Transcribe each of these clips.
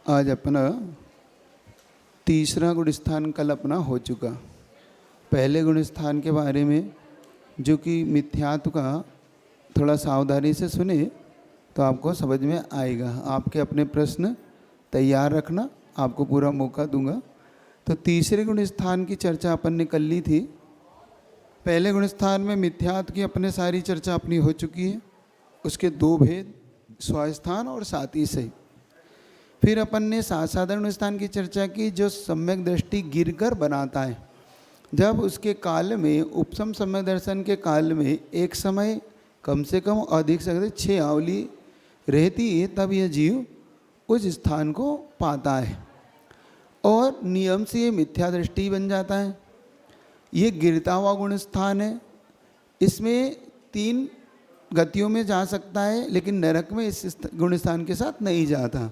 आज अपना तीसरा गुण स्थान कल अपना हो चुका। पहले गुण स्थान के बारे में जो कि मिथ्यात्व का थोड़ा सावधानी से सुने तो आपको समझ में आएगा। आपके अपने प्रश्न तैयार रखना, आपको पूरा मौका दूंगा। तो तीसरे गुण स्थान की चर्चा अपन ने कर ली थी। पहले गुण स्थान में मिथ्यात्व की अपने सारी चर्चा अपनी हो चुकी है, उसके दो भेद स्वास्थान और साथी से। फिर अपन ने साधारण स्थान की चर्चा की जो सम्यक दृष्टि गिरकर बनाता है। जब उसके काल में उपसम सम्यक दर्शन के काल में एक समय कम से कम अधिक से अधिक 6 आवली रहती है, तब यह जीव उस स्थान को पाता है और नियम से ये मिथ्या दृष्टि बन जाता है। ये गिरता हुआ गुण स्थान है। इसमें 3 गतियों में जा सकता है, लेकिन नरक में इस गुण स्थान के साथ नहीं जाता।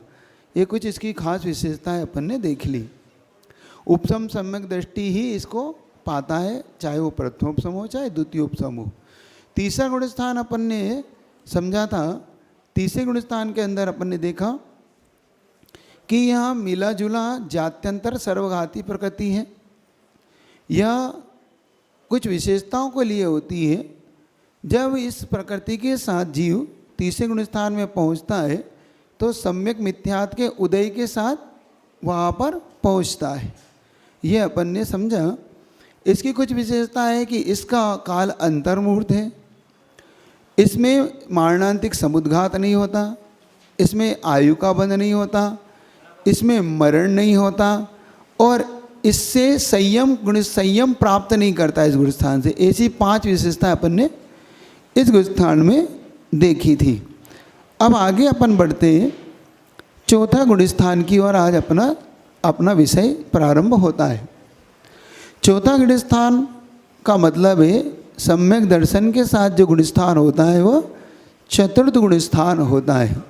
ये कुछ इसकी खास विशेषताएं अपन ने देख ली। उपसम सम्यक दृष्टि ही इसको पाता है, चाहे वो प्रथम उपसम हो चाहे द्वितीय उपसम हो। तीसरा गुण स्थान अपन ने समझा था। तीसरे गुण स्थान के अंदर अपन ने देखा कि यहाँ मिला जुला जात्यंतर सर्वघाती प्रकृति है। यह कुछ विशेषताओं को लिए होती है। जब इस प्रकृति के साथ जीव तीसरे गुण स्थान में पहुँचता है तो सम्यक मिथ्यात्व के उदय के साथ वहाँ पर पहुँचता है। यह अपन ने समझा। इसकी कुछ विशेषता है कि इसका काल अंतर्मुहूर्त है, इसमें मारणांतिक समुद्घात नहीं होता, इसमें आयु का बंध नहीं होता, इसमें मरण नहीं होता और इससे संयम प्राप्त नहीं करता इस गुण स्थान से। ऐसी 5 विशेषताएं अपन ने इस गुण स्थान में देखी थी। अब आगे अपन बढ़ते हैं चौथा गुण स्थान की ओर। आज अपना विषय प्रारंभ होता है। चौथा गुण स्थान का मतलब है सम्यक दर्शन के साथ जो गुण स्थान होता है वह चतुर्थ गुण स्थान होता है।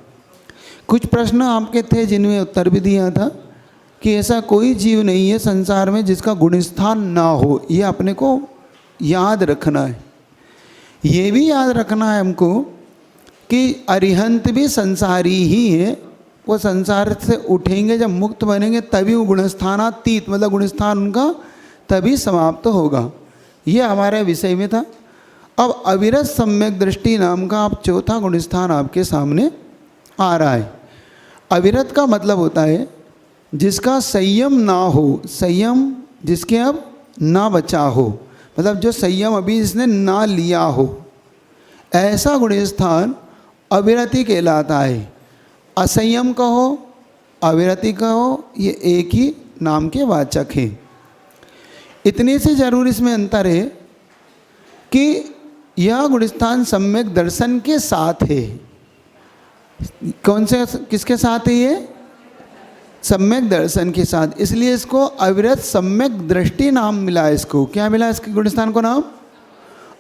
कुछ प्रश्न आपके थे जिनमें उत्तर भी दिया था कि ऐसा कोई जीव नहीं है संसार में जिसका गुण स्थान ना हो। ये अपने को याद रखना है। ये भी याद रखना है हमको कि अरिहंत भी संसारी ही है। वो संसार से उठेंगे, जब मुक्त बनेंगे तभी वो गुणस्थानातीत मतलब गुणस्थान उनका तभी समाप्त होगा। ये हमारे विषय में था। अब अविरत सम्यक दृष्टि नाम का आप चौथा गुण स्थान आपके सामने आ रहा है। अविरत का मतलब होता है जिसका संयम ना हो, संयम जिसके अब ना बचा हो, मतलब जो संयम अभी इसने ना लिया हो, ऐसा गुण स्थान अविरति कहलाता है। असंयम कहो, अविरति कहो, ये एक ही नाम के वाचक हैं। इतने से जरूर इसमें अंतर है कि यह गुण स्थान सम्यक दर्शन के साथ है। कौन से किसके साथ है ये? सम्यक दर्शन के साथ। इसलिए इसको अविरत सम्यक दृष्टि नाम मिला। इसको क्या मिला? इसके गुण स्थान को नाम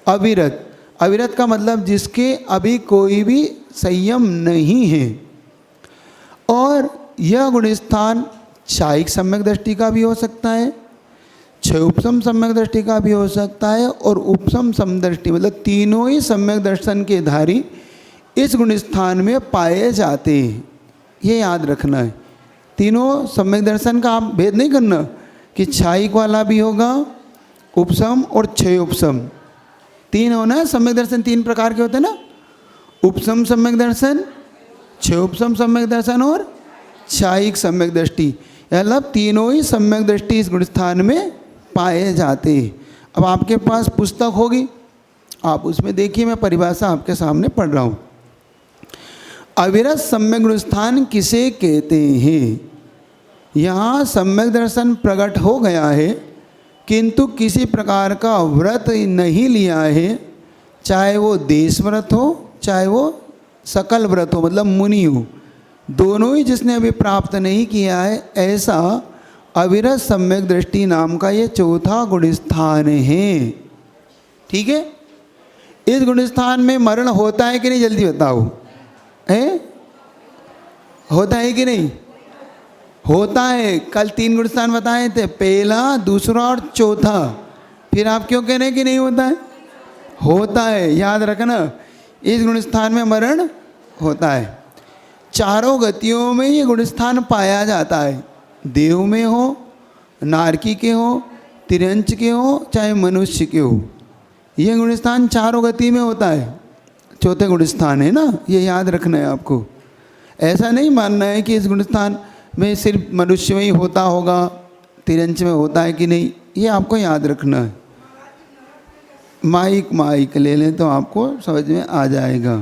अविरत। अविरत का मतलब जिसके अभी कोई भी संयम नहीं है। और यह गुण स्थान क्षायिक सम्यक दृष्टि का भी हो सकता है, क्षय उपसम सम्यक दृष्टि का भी हो सकता है और उपसम समदृष्टि मतलब तीनों ही सम्यक दर्शन के धारी इस गुण स्थान में पाए जाते हैं। ये याद रखना है। तीनों सम्यक दर्शन का आप भेद नहीं करना कि क्षायिक वाला भी होगा, उपसम और क्षय उपसम 3 होना है। सम्यक दर्शन 3 प्रकार के होते हैं ना, उपसम सम्यक दर्शन, क्षय उपसम सम्यक दर्शन और क्षायिक सम्यक दृष्टि। मतलब तीनों ही सम्यक दृष्टि इस गुण स्थान में पाए जाते हैं। अब आपके पास पुस्तक होगी, आप उसमें देखिए, मैं परिभाषा आपके सामने पढ़ रहा हूँ। अविरत सम्यक गुण स्थान किसे कहते हैं? यहाँ सम्यक दर्शन प्रकट हो गया है किंतु किसी प्रकार का व्रत नहीं लिया है, चाहे वो देश व्रत हो चाहे वो सकल व्रत हो मतलब मुनि हो, दोनों ही जिसने अभी प्राप्त नहीं किया है, ऐसा अविरत सम्यक दृष्टि नाम का ये चौथा गुण स्थान है। ठीक है। इस गुण स्थान में मरण होता है कि नहीं? जल्दी बताओ, है? होता है कि नहीं? होता है। कल 3 गुण स्थान बताए थे, पहला, दूसरा और चौथा। फिर आप क्यों कह रहे हैं कि नहीं होता है? होता है। याद रखना, इस गुण स्थान में मरण होता है। चारों गतियों में ये गुणस्थान पाया जाता है। देव में हो, नारकी के हो, तिरंच के हो, चाहे मनुष्य के हो, ये गुणस्थान चारों गति में होता है। चौथे गुणस्थान है ना, ये याद रखना है आपको। ऐसा नहीं मानना है कि इस गुणस्थान में सिर्फ मनुष्य में ही होता होगा, तिरंच में होता है कि नहीं, ये आपको याद रखना है। माइक ले लें तो आपको समझ में आ जाएगा।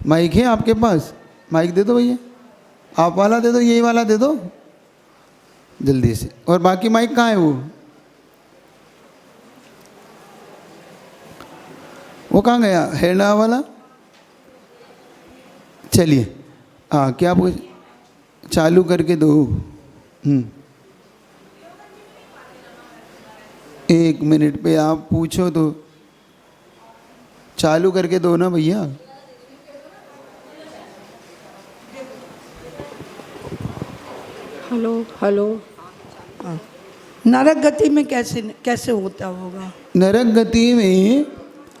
माइक है आपके पास? माइक दे दो भैया, आप वाला दे दो, यही वाला दे दो जल्दी से। और बाकी माइक कहाँ है? वो कहाँ गया? हेडा वाला? चलिए, हाँ, क्या आप चालू करके दो। 1 मिनट पे आप पूछो तो चालू करके दो ना भैया। हेलो। नरक गति में कैसे होता होगा? नरक गति में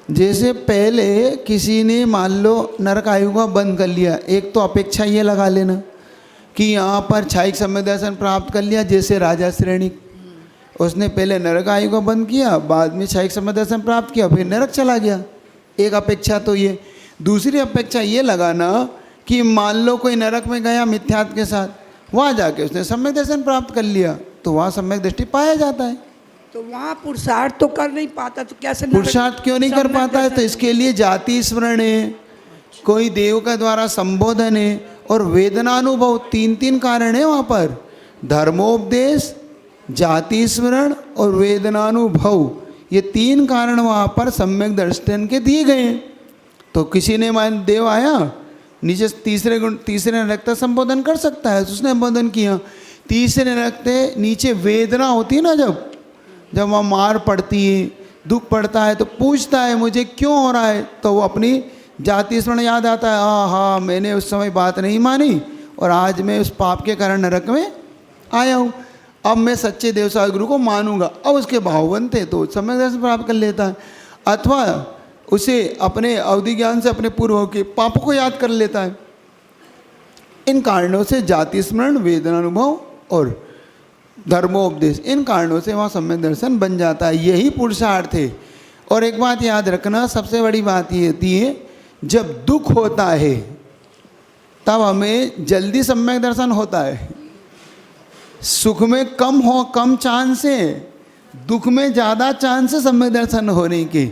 जैसे पहले किसी ने मान लो नरक आयु का बंद कर लिया, एक तो अपेक्षा ये लगा लेना कि यहाँ पर क्षयिक सम्यक दर्शन प्राप्त कर लिया, जैसे राजा श्रेणी, उसने पहले नरक आयु का बंद किया, बाद में क्षयिक सम्यक दर्शन प्राप्त किया, फिर नरक चला गया। एक अपेक्षा तो ये। दूसरी अपेक्षा ये लगाना कि मान लो कोई नरक में गया मिथ्यात्व के साथ, वहाँ जाके उसने सम्यक दर्शन प्राप्त कर लिया, तो वहाँ सम्यक दृष्टि पाया जाता है। तो वहाँ पुरुषार्थ तो कर नहीं पाता, तो कैसे पुरुषार्थ क्यों नहीं कर पाता है? तो इसके लिए जाति स्मरण है, कोई देव का द्वारा संबोधन है, और वेदनानुभव, 3 कारण है वहाँ पर। धर्मोपदेश, जाति स्मरण और वेदनानुभव, ये 3 कारण वहाँ पर सम्यक दर्शन के दिए गए हैं। तो किसी ने मान देव आया नीचे तीसरे नरक तक संबोधन कर सकता है, उसने संबोधन किया। तीसरे नरक से नीचे वेदना होती है ना, जब वहाँ मार पड़ती है, दुख पड़ता है, तो पूछता है मुझे क्यों हो रहा है, तो वो अपनी जाति स्मरण याद आता है, हाँ मैंने उस समय बात नहीं मानी और आज मैं उस पाप के कारण नरक में आया हूँ, अब मैं सच्चे देवसाय गुरु को मानूंगा। अब उसके भाव बनते तो सम्यक दर्शन प्राप्त कर लेता है, अथवा उसे अपने अवधि ज्ञान से अपने पूर्व के पापों को याद कर लेता है। इन कारणों से जाति स्मरण, वेदनानुभव और धर्मोपदेश, इन कारणों से वहाँ सम्यक दर्शन बन जाता है। यही पुरुषार्थ है। और एक बात याद रखना, सबसे बड़ी बात ये होती है, जब दुख होता है तब हमें जल्दी सम्यक दर्शन होता है। सुख में कम चांस है, दुख में ज़्यादा चांस है सम्यक दर्शन होने के,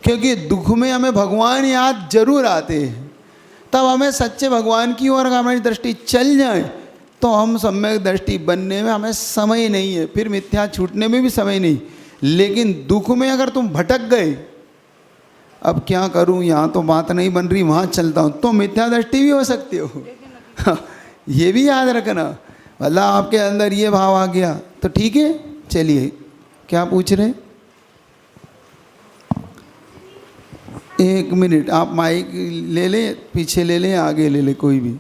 क्योंकि दुख में हमें भगवान याद जरूर आते हैं। तब हमें सच्चे भगवान की ओर हमारी दृष्टि चल जाए तो हम सम्यक दृष्टि बनने में हमें समय नहीं है, फिर मिथ्या छूटने में भी समय नहीं। लेकिन दुख में अगर तुम भटक गए, अब क्या करूं, यहाँ तो बात नहीं बन रही, वहाँ चलता हूँ, तो मिथ्या दृष्टि भी हो सकती हो। ये भी याद रखना, मतलब आपके अंदर ये भाव आ गया तो ठीक है। चलिए, क्या पूछ रहे हैं? 1 मिनट, आप माइक ले लें, पीछे ले लें, आगे ले लें, कोई भी।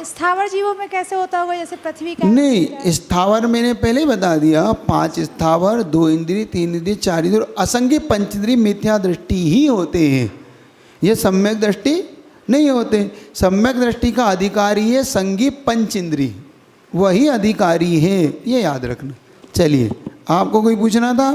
स्थावर जीवों में कैसे होता होगा, जैसे पृथ्वी का? नहीं, स्थावर मैंने पहले ही बता दिया, 5 स्थावर, 2 इंद्रिय, 3 इंद्रिय, 4 इंद्रिय और असंज्ञ पंचेंद्रिय मिथ्या दृष्टि ही होते हैं। ये सम्यक दृष्टि नहीं होते। सम्यक दृष्टि का अधिकारी है संज्ञ पंचेंद्रिय, वही अधिकारी है, ये याद रखना। चलिए, आपको कोई पूछना था?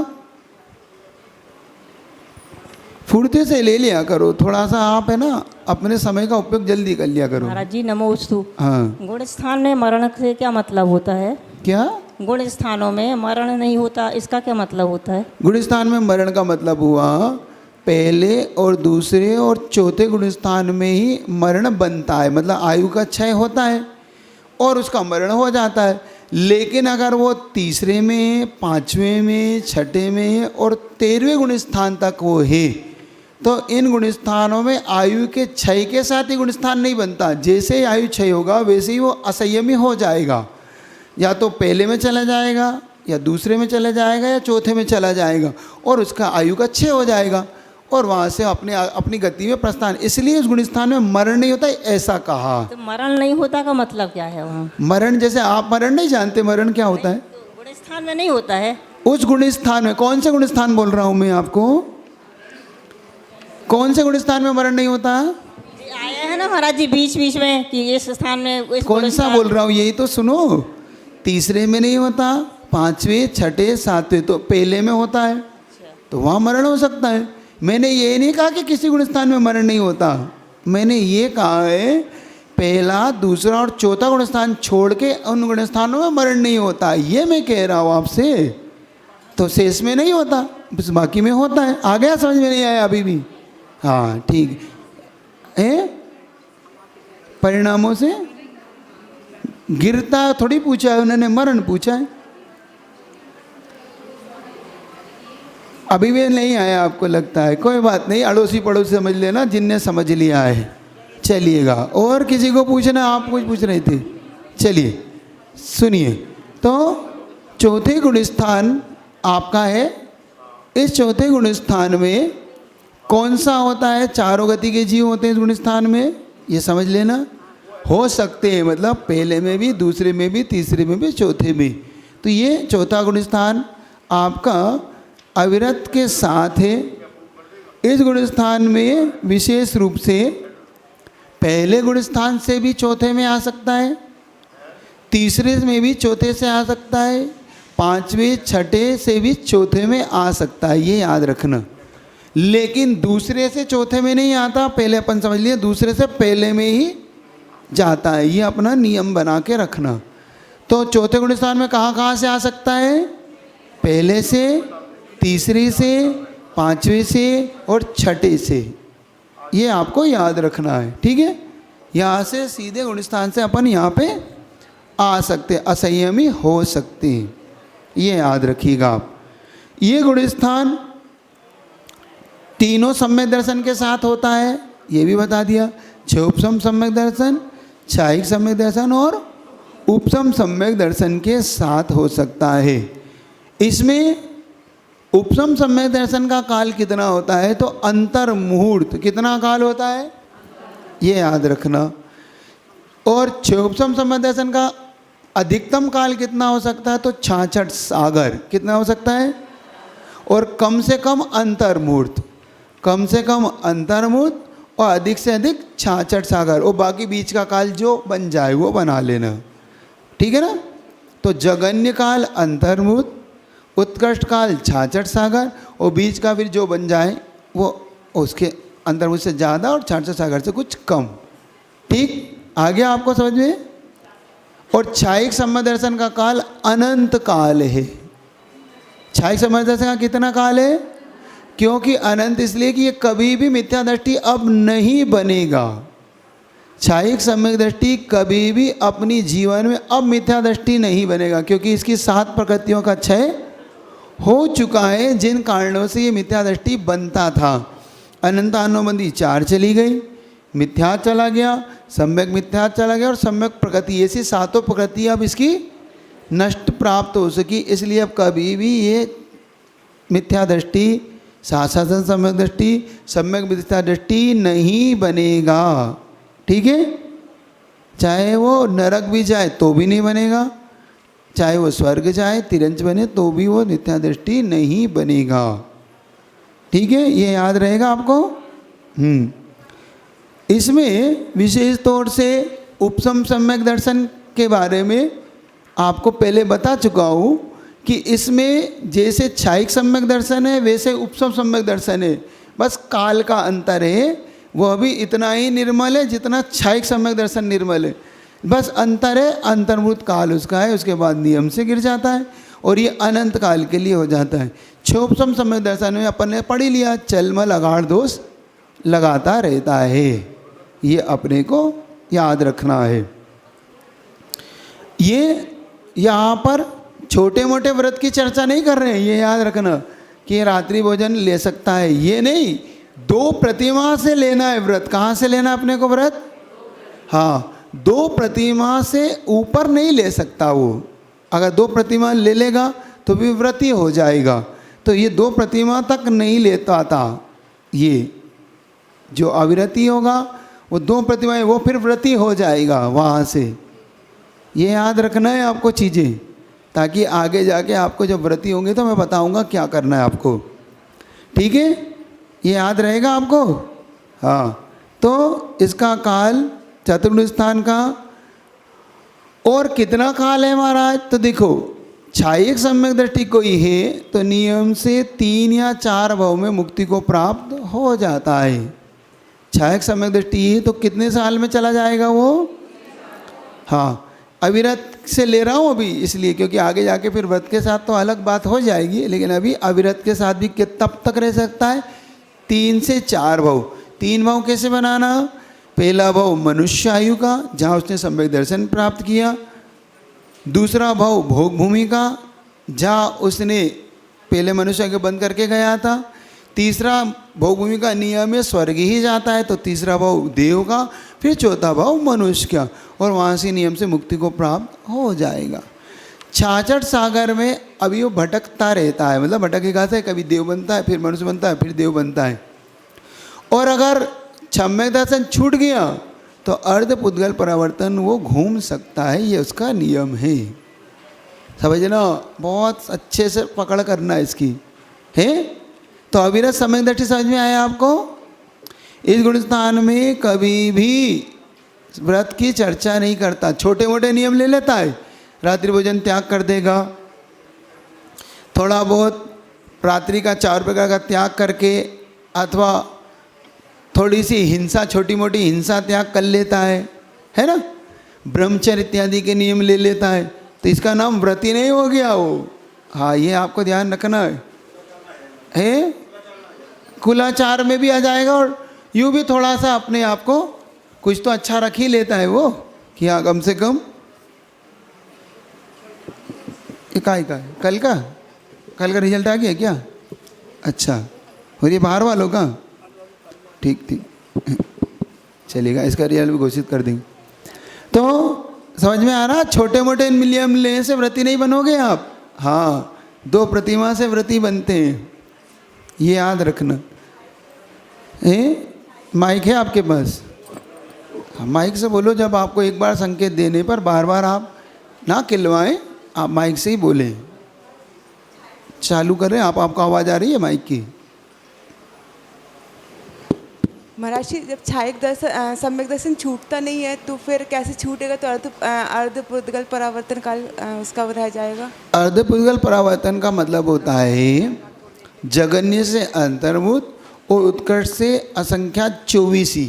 फुर्ती से ले लिया करो, थोड़ा सा आप है ना अपने समय का उपयोग जल्दी कर लिया करो। महाराज जी नमोस्तु। हाँ, गुण स्थान में मरण से क्या मतलब होता है? क्या गुण स्थानों में मरण नहीं होता, इसका क्या मतलब होता है? गुण स्थान में मरण का मतलब हुआ पहले और दूसरे और चौथे गुण स्थान में ही मरण बनता है, मतलब आयु का क्षय होता है और उसका मरण हो जाता है। लेकिन अगर वो तीसरे में, 5वें में, 6ठे में और 13वें गुण स्थान तक वो है, तो इन गुण स्थानों में आयु के क्षय के साथ ही गुण स्थान नहीं बनता। जैसे ही आयु क्षय होगा वैसे ही वो असंयमी हो जाएगा, या तो पहले में चला जाएगा या दूसरे में चला जाएगा या चौथे में चला जाएगा और उसका आयु का क्षय हो जाएगा और वहाँ से अपनी गति में प्रस्थान। इसलिए उस गुण स्थान में मरण नहीं होता, ऐसा कहा। तो मरण नहीं होता का मतलब क्या है वहाँ? मरण, जैसे आप मरण नहीं जानते मरण क्या होता है, तो गुण स्थान में नहीं होता है। उस गुण स्थान में, कौन से गुण स्थान बोल रहा हूँ मैं आपको, कौन से गुण स्थान में मरण नहीं होता? आया है ना महाराज जी बीच बीच में कि इस स्थान में इस कौन सा बोल रहा हूँ यही तो सुनो। तीसरे में नहीं होता, पांचवें छठे सातवें तो पहले में होता है, तो वहाँ मरण हो सकता है। मैंने ये नहीं कहा कि किसी गुण स्थान में मरण नहीं होता, मैंने ये कहा है पहला दूसरा और चौथा गुण स्थान छोड़ के उन गुण स्थानों में मरण नहीं होता, ये मैं कह रहा हूँ आपसे। तो शेष में नहीं होता, बस बाकी में होता है। आ गया, समझ में नहीं आया अभी भी? हाँ ठीक है। परिणामों से गिरता थोड़ी पूछा है उन्होंने, मरण पूछा है। अभी भी नहीं आया आपको लगता है? कोई बात नहीं, अड़ोसी पड़ोसी समझ लेना जिनने समझ लिया है। चलिएगा, और किसी को पूछना? आप कुछ पूछ रहे थे, चलिए सुनिए। तो चौथे गुण स्थान आपका है। इस चौथे गुण स्थान में कौन सा होता है? चारों गति के जीव होते हैं इस गुण स्थान में, ये समझ लेना। हो सकते हैं मतलब पहले में भी, दूसरे में भी, तीसरे में भी, चौथे में। तो ये चौथा गुण स्थान आपका अविरत के साथ है। इस गुण स्थान में विशेष रूप से पहले गुण स्थान से भी चौथे में आ सकता है, तीसरे में भी चौथे से आ सकता है, पांचवें छठे से भी चौथे में आ सकता है, ये याद रखना। लेकिन दूसरे से चौथे में नहीं आता, पहले अपन समझ लिए दूसरे से पहले में ही जाता है, ये अपना नियम बना के रखना। तो चौथे गुण स्थान में कहाँ कहाँ से आ सकता है? पहले से, तीसरे से, पांचवें से और छठे से, ये आपको याद रखना है, ठीक है। यहाँ से सीधे गुण स्थान से अपन यहाँ पे आ सकते, असंयमी हो सकते हैं, ये याद रखिएगा आप। ये गुण स्थान तीनों सम्यक दर्शन के साथ होता है, ये भी बता दिया। क्षोभसम सम्यक दर्शन, क्षायिक सम्यक दर्शन और उपसम सम्यक दर्शन के साथ हो सकता है। इसमें उपसम सम्यक दर्शन का काल कितना होता है? तो अंतर मुहूर्त कितना काल होता है, ये याद रखना। और क्षोभसम सम्यक दर्शन का अधिकतम काल कितना हो सकता है? तो 66 सागर कितना हो सकता है? और कम से कम अंतर मुहूर्त, कम से कम अंतर मुहूर्त और अधिक से अधिक 66 सागर, और बाकी बीच का काल जो बन जाए वो बना लेना, ठीक है ना। तो जगन्य काल अंतर मुहूर्त, उत्कृष्ट काल 66 सागर, और बीच का फिर जो बन जाए वो उसके अंतर मुहूर्त से ज़्यादा और 66 सागर से कुछ कम, ठीक। आ गया आपको समझ में? और क्षायिक सम्यक दर्शन का काल अनंत काल है। क्षायिक सम्यक दर्शन का कितना काल है? क्योंकि अनंत इसलिए कि ये कभी भी मिथ्या दृष्टि अब नहीं बनेगा। क्षायिक सम्यक दृष्टि कभी भी अपनी जीवन में अब मिथ्या दृष्टि नहीं बनेगा, क्योंकि इसकी 7 प्रकृतियों का क्षय हो चुका है, जिन कारणों से ये मिथ्या दृष्टि बनता था। अनंतानुबंधी 4 चली गई, मिथ्या चला गया, सम्यक मिथ्या चला गया और सम्यक प्रकृति, ऐसी 7 प्रकृति अब इसकी नष्ट प्राप्त हो सकी। इसलिए अब कभी भी ये मिथ्या दृष्टि, शासन सम्यक दृष्टि, सम्यक मिथ्या दृष्टि नहीं बनेगा, ठीक है। चाहे वो नरक भी जाए तो भी नहीं बनेगा, चाहे वो स्वर्ग जाए तिरंज बने तो भी वो मिथ्या दृष्टि नहीं बनेगा, ठीक है। ये याद रहेगा आपको। इसमें विशेष तौर से उपसम सम्यक दर्शन के बारे में आपको पहले बता चुका हूँ कि इसमें जैसे क्षायिक सम्यक दर्शन है वैसे उपसम सम्यक दर्शन है, बस काल का अंतर है। वह भी इतना ही निर्मल है जितना क्षायिक सम्यक दर्शन निर्मल है, बस अंतर है, अंतर्मुहूर्त काल उसका है, उसके बाद नियम से गिर जाता है और ये अनंत काल के लिए हो जाता है। क्षोभसम सम्यक दर्शन में अपन ने पढ़ ही लिया, चलमल अगाढ़ दोष लगाता रहता है, ये अपने को याद रखना है। ये यहाँ पर छोटे मोटे व्रत की चर्चा नहीं कर रहे हैं, ये याद रखना कि रात्रि भोजन ले सकता है, ये नहीं, 2 प्रतिमा से लेना है व्रत। कहाँ से लेना अपने को व्रत? हाँ, 2 प्रतिमा से ऊपर नहीं ले सकता वो। अगर 2 प्रतिमा ले लेगा तो भी व्रत ही हो जाएगा, तो ये 2 प्रतिमा तक नहीं लेता था। ये जो अविरति होगा वो 2 प्रतिमाएं, वो फिर व्रती हो जाएगा वहाँ से। ये याद रखना है आपको चीज़ें, ताकि आगे जाके आपको जब व्रती होंगे तो मैं बताऊंगा क्या करना है आपको, ठीक है। ये याद रहेगा आपको। हाँ, तो इसका काल चतुर्गुण स्थान का और कितना काल है महाराज? तो देखो छायिक सम्यक दृष्टि कोई है तो नियम से 3 या 4 भाव में मुक्ति को प्राप्त हो जाता है। छायिक सम्यक दृष्टि है तो कितने साल में चला जाएगा वो? हाँ, अविरत से ले रहा हूँ अभी इसलिए क्योंकि आगे जाके फिर व्रत के साथ तो अलग बात हो जाएगी, लेकिन अभी अविरत के साथ भी तब तक रह सकता है 3 से 4 भाव। 3 भाव कैसे बनाना? पहला भाव मनुष्य आयु का, जहाँ उसने सम्यक दर्शन प्राप्त किया। दूसरा भाव भोग भूमि का, जहाँ उसने पहले मनुष्य के बंद करके गया था। तीसरा भोग भूमि का नियम है स्वर्ग ही जाता है, तो तीसरा भाव देव का। फिर चौथा भाव मनुष्य का, और वहाँ से नियम से मुक्ति को प्राप्त हो जाएगा। छाछठ सागर में अभी वो भटकता रहता है, मतलब भटकेगा से कभी देव बनता है, फिर मनुष्य बनता है, फिर देव बनता है। और अगर सम्यक दर्शन छूट गया तो अर्ध पुद्गल परावर्तन वो घूम सकता है, ये उसका नियम है। समझना, बहुत अच्छे से पकड़ करना इसकी है। तो अविरत सम्यक दृष्टि समझ में आया आपको? इस गुण स्थान में कभी भी व्रत की चर्चा नहीं करता, छोटे मोटे नियम ले लेता है। रात्रि भोजन त्याग कर देगा, थोड़ा बहुत रात्रि का 4 प्रकार का त्याग करके, अथवा थोड़ी सी हिंसा, छोटी मोटी हिंसा त्याग कर लेता है ना। ब्रह्मचर्य इत्यादि के नियम ले लेता है, तो इसका नाम व्रती नहीं हो गया वो। हाँ, ये आपको ध्यान रखना है। कुलाचार में भी आ जाएगा, और यूँ भी थोड़ा सा अपने आप को कुछ तो अच्छा रख ही लेता है वो, कि हाँ कम से कम इकाई का कल का रिजल्ट आ गया क्या? अच्छा, और ये बाहर वालों का? ठीक चलेगा, इसका रिजल्ट भी घोषित कर देंगे। तो समझ में आ रहा? छोटे मोटे नियम लेने से व्रती नहीं बनोगे आप। हाँ, 2 प्रतिमा से व्रती बनते हैं, ये याद रखना। माइक है आपके पास? माइक से बोलो, जब आपको एक बार संकेत देने पर बार बार आप ना किलवाएं, आप माइक से ही बोलें। चालू करें आप, आपको आवाज़ आ रही है माइक की? महाराज जी, जब छायिक दर्शन सम्यक दर्शन छूटता नहीं है तो फिर कैसे छूटेगा? तो अर्ध पुद्गल परावर्तन काल उसका रह जाएगा। अर्ध पुद्गल परावर्तन का मतलब होता है जगन्य से अंतर्मुत और उत्कर्ष से असंख्यात 24,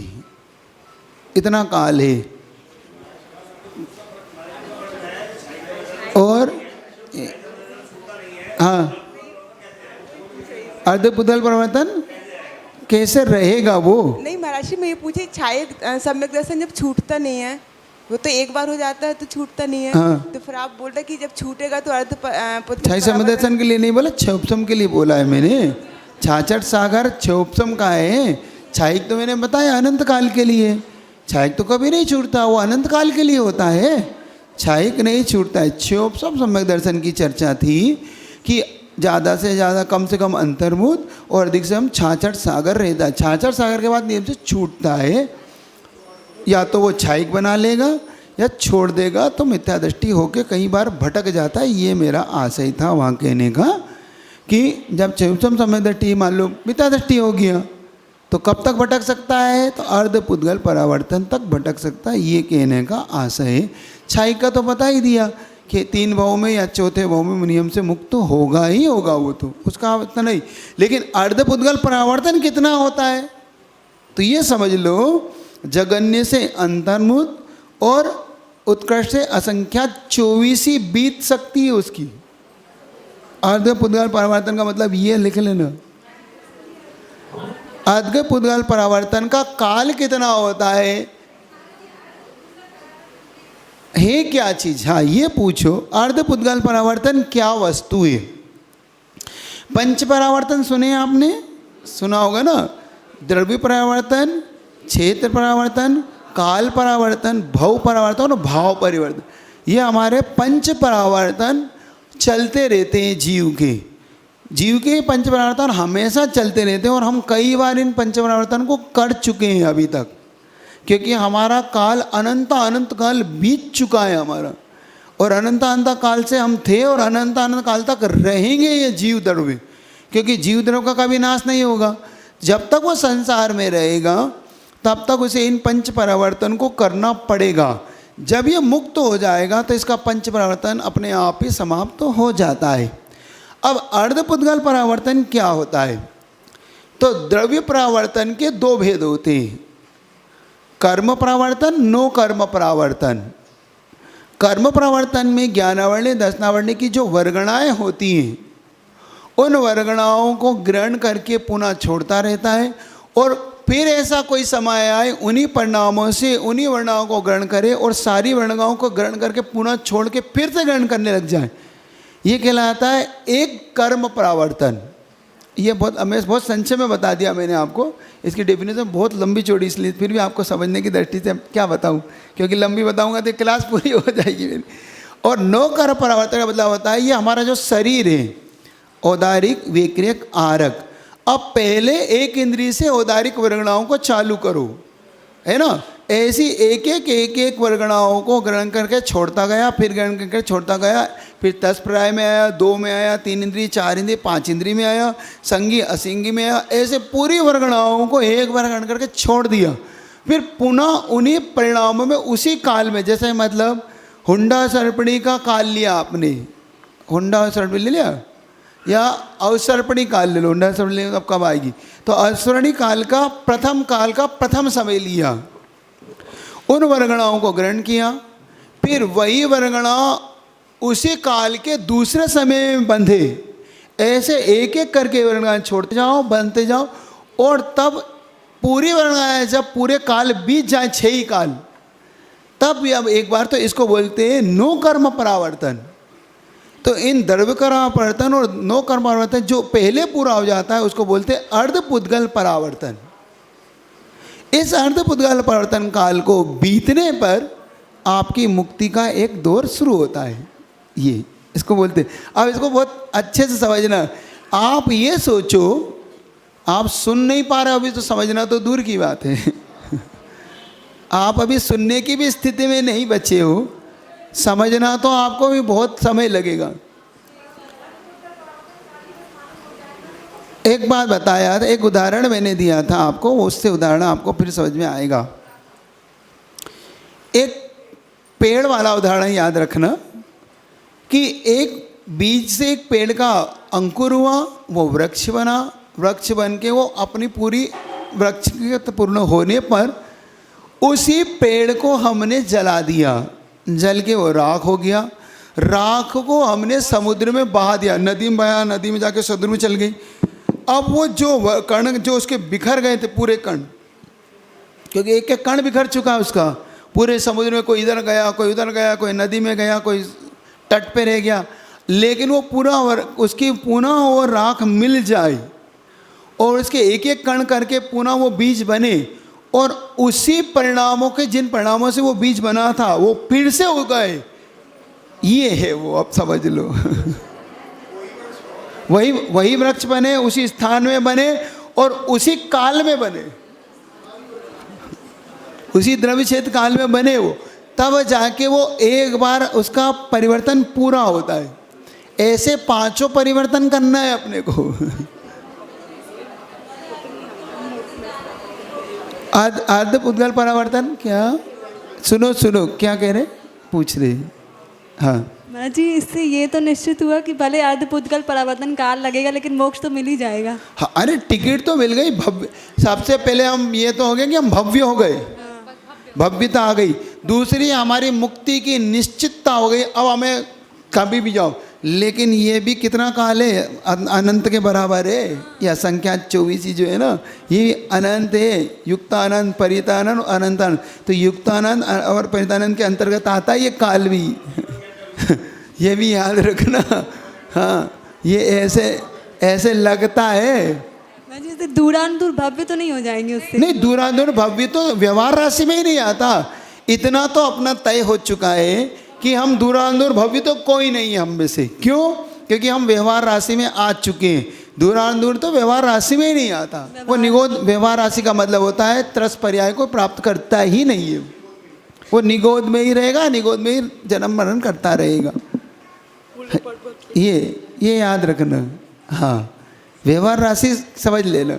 इतना काल है। और हाँ, अर्ध पुद्गल परावर्तन कैसे रहेगा वो? नहीं महाराज जी, मैं ये पूछी, छायिक सम्यक दर्शन जब छूटता नहीं है, वो तो एक बार हो जाता है तो छूटता नहीं है। हाँ। तो फिर आप बोल रहे कि जब छूटेगा तो अर्ध छायिक सम्यक दर्शन के लिए नहीं बोला, क्षोभसम के लिए बोला है मैंने। छाछठ सागर क्षोभसम का है। छायिक तो मैंने बताया अनंत काल के लिए, छायिक तो कभी नहीं छूटता, वो अनंत काल के लिए होता है। छायिक नहीं छूटता है। क्षोभसम सम्यक दर्शन की चर्चा थी कि ज़्यादा से ज़्यादा, कम से कम अंतर्मुत और अधिक से हम छाछठ सागर रहता है। छाछठ सागर के बाद नियम से छूटता है, या तो वो छायिक बना लेगा या छोड़ देगा, तो मिथ्या दृष्टि होकर कई बार भटक जाता है। ये मेरा आशय था वहाँ कहने का कि जब क्षोभसम सम्यक दृष्टि मान लो मिथ्या दृष्टि हो गया तो कब तक भटक सकता है? तो अर्ध पुद्गल परावर्तन तक भटक सकता है, ये कहने का आशय है। छायिक का तो बता ही दिया कि 3 भाव में या चौथे भाव में नियम से मुक्त तो होगा ही होगा, वो तो उसका इतना नहीं। लेकिन अर्ध पुद्गल परावर्तन कितना होता है? तो ये समझ लो, जगन्य से अंतर्मुत और उत्कृष्ट से असंख्यात 24 बीत सकती है उसकी। अर्ध पुद्गल परावर्तन का मतलब ये लिख लेना। अर्ध पुद्गल परावर्तन का काल कितना होता है क्या चीज? हाँ, ये पूछो। अर्ध पुद्गल परावर्तन क्या वस्तु है? पंच परावर्तन सुने आपने? सुना होगा ना। द्रव्य परावर्तन, क्षेत्र परावर्तन, काल परावर्तन, भव परावर्तन और भाव परिवर्तन, ये हमारे पंच परावर्तन चलते रहते हैं जीव के पंच परावर्तन हमेशा चलते रहते हैं। और हम कई बार इन पंच परावर्तन को कर चुके हैं अभी तक, क्योंकि हमारा काल अनंत काल बीत चुका है हमारा, और अनंत काल से हम थे और अनंत काल तक रहेंगे ये जीव द्रव्य, क्योंकि जीव द्रव्य का कभी नाश नहीं होगा। जब तक वो संसार में रहेगा तब तक उसे इन पंच परावर्तन को करना पड़ेगा। जब ये मुक्त हो जाएगा तो इसका पंच परावर्तन अपने आप ही समाप्त तो हो जाता है। अब अर्धपुद्गल परावर्तन क्या होता है? तो द्रव्य परावर्तन के दो भेद होते हैं, कर्म परावर्तन, नो कर्म परावर्तन। कर्म परावर्तन में ज्ञानावर्ण दर्शनावर्ण की जो वर्गणाएं होती हैं, उन वर्गणाओं को ग्रहण करके पुनः छोड़ता रहता है, और फिर ऐसा कोई समय आए उन्हीं परिणामों से उन्हीं वर्णाओं को ग्रहण करे और सारी वर्णाओं को ग्रहण करके पुनः छोड़ के फिर से ग्रहण करने लग जाए। ये कहलाता है एक कर्म परावर्तन। ये बहुत संक्षेप में बता दिया मैंने आपको, इसकी डेफिनेशन बहुत लंबी चौड़ी, इसलिए फिर भी आपको समझने की दृष्टि से क्या बताऊं, क्योंकि लंबी बताऊंगा तो क्लास पूरी हो जाएगी मेरी। और नो कर्म परावर्तन का मतलब होता है ये हमारा जो शरीर है, औदारिक वैक्रियक आरक। अब पहले एक इंद्रिय से औदारिक वर्गणाओं को चालू करो, है ना, ऐसी एक एक वर्गणाओं को ग्रहण करके छोड़ता गया, फिर ग्रहण करके छोड़ता गया, फिर 10 पर्याय में आया, 2 में आया, 3 इंद्रिय, 4 इंद्रिय, 5 इंद्रिय में आया, संगी असंगी में आया, ऐसे पूरी वर्गणाओं को एक बार ग्रहण करके छोड़ दिया। फिर पुनः उन्हीं परिणामों में उसी काल में, जैसे मतलब हुंडा सर्पणी का काल लिया आपने, हुंडा सर्पणी ले लिया या अवसर्पणी काल ले लो, हुंडा सर्पणी अब कब आएगी, तो अवसर्पणी काल का प्रथम समय लिया, उन वर्गणाओं को ग्रहण किया, फिर वही वर्गणा उसी काल के दूसरे समय में बंधे, ऐसे एक एक करके वर्गणाएं छोड़ते जाओ, बनते जाओ, और तब पूरी वर्गणाएं जब पूरे काल बीत जाए 6 ही काल, तब अब एक बार तो इसको बोलते हैं नो कर्म परावर्तन। तो इन द्रव्य कर्म परावर्तन और नो कर्म परावर्तन जो पहले पूरा हो जाता है उसको बोलते हैं अर्धपुद्गल परावर्तन। इस अर्धपुद्गल परावर्तन काल को बीतने पर आपकी मुक्ति का एक दौर शुरू होता है, ये इसको बोलते हैं। अब इसको बहुत अच्छे से समझना। आप ये सोचो, आप सुन नहीं पा रहे अभी, तो समझना तो दूर की बात है आप अभी सुनने की भी स्थिति में नहीं बचे हो, समझना तो आपको भी बहुत समय लगेगा। एक बात बताया था, एक उदाहरण मैंने दिया था आपको, उससे उदाहरण आपको फिर समझ में आएगा। एक पेड़ वाला उदाहरण याद रखना कि एक बीज से एक पेड़ का अंकुर हुआ, वो वृक्ष बना, वृक्ष बन के वो अपनी पूरी वृक्ष पूर्ण होने पर उसी पेड़ को हमने जला दिया, जल के वो राख हो गया। राख को हमने समुद्र में बहा दिया, नदी में बहा, नदी में जाके समुद्र में चल गई। अब वो जो कण जो उसके बिखर गए थे पूरे कण, क्योंकि एक एक कण बिखर चुका है उसका पूरे समुद्र में, कोई इधर गया, कोई उधर गया, कोई नदी में गया, कोई तट पे रह गया, लेकिन वो पूरा उसकी पुनः वो राख मिल जाए और उसके एक एक कण करके पुनः वो बीज बने, और उसी परिणामों के जिन परिणामों से वो बीज बना था वो फिर से हो गए। ये है वो, अब समझ लो वही वृक्ष बने, उसी स्थान में बने और उसी काल में बने, उसी द्रव्य क्षेत्र काल में बने वो, तब जाके वो एक बार उसका परिवर्तन पूरा होता है। ऐसे 5 परिवर्तन करना है अपने को अर्धपुद्गल परावर्तन। क्या सुनो सुनो, क्या कह रहे, पूछ रहे। हाँ महाराज जी, इससे ये तो निश्चित हुआ कि भले अर्धपुद्गल परावर्तन काल लगेगा लेकिन मोक्ष तो मिल ही जाएगा। हाँ, अरे टिकट तो मिल गई। भव्य, सबसे पहले हम ये तो हो गए कि हम भव्य हो गए, भव्यता आ गई। दूसरी हमारी मुक्ति की निश्चितता हो गई, अब हमें कभी भी जाओ। लेकिन ये भी कितना काल है, अनंत के बराबर है। यह संख्या 24 जो है ना, ये अनंत है। युक्तानंद, परितानंद, अनंतानंद। तो युक्तानंद और परितानंद के अंतर्गत आता है ये काल भी ये भी याद रखना। हाँ, ये ऐसे लगता है। जैसे दूरांदूर भव्य तो नहीं हो जाएंगे उससे? नहीं, दूरांदूर भव्य तो व्यवहार राशि में ही नहीं आता। इतना तो अपना तय हो चुका है कि हम दूरांदूर भव्य तो कोई नहीं है हम में से। क्यों? क्योंकि हम व्यवहार राशि में आ चुके हैं। दूरांदूर तो व्यवहार राशि में ही नहीं आता। वो निगोद व्यवहार राशि का मतलब होता है त्रस पर्याय को प्राप्त करता ही नहीं है। वो निगोद में ही रहेगा, निगोद में ही जन्म मरण करता रहेगा। ये याद रखना। हाँ, व्यवहार राशि समझ लेना।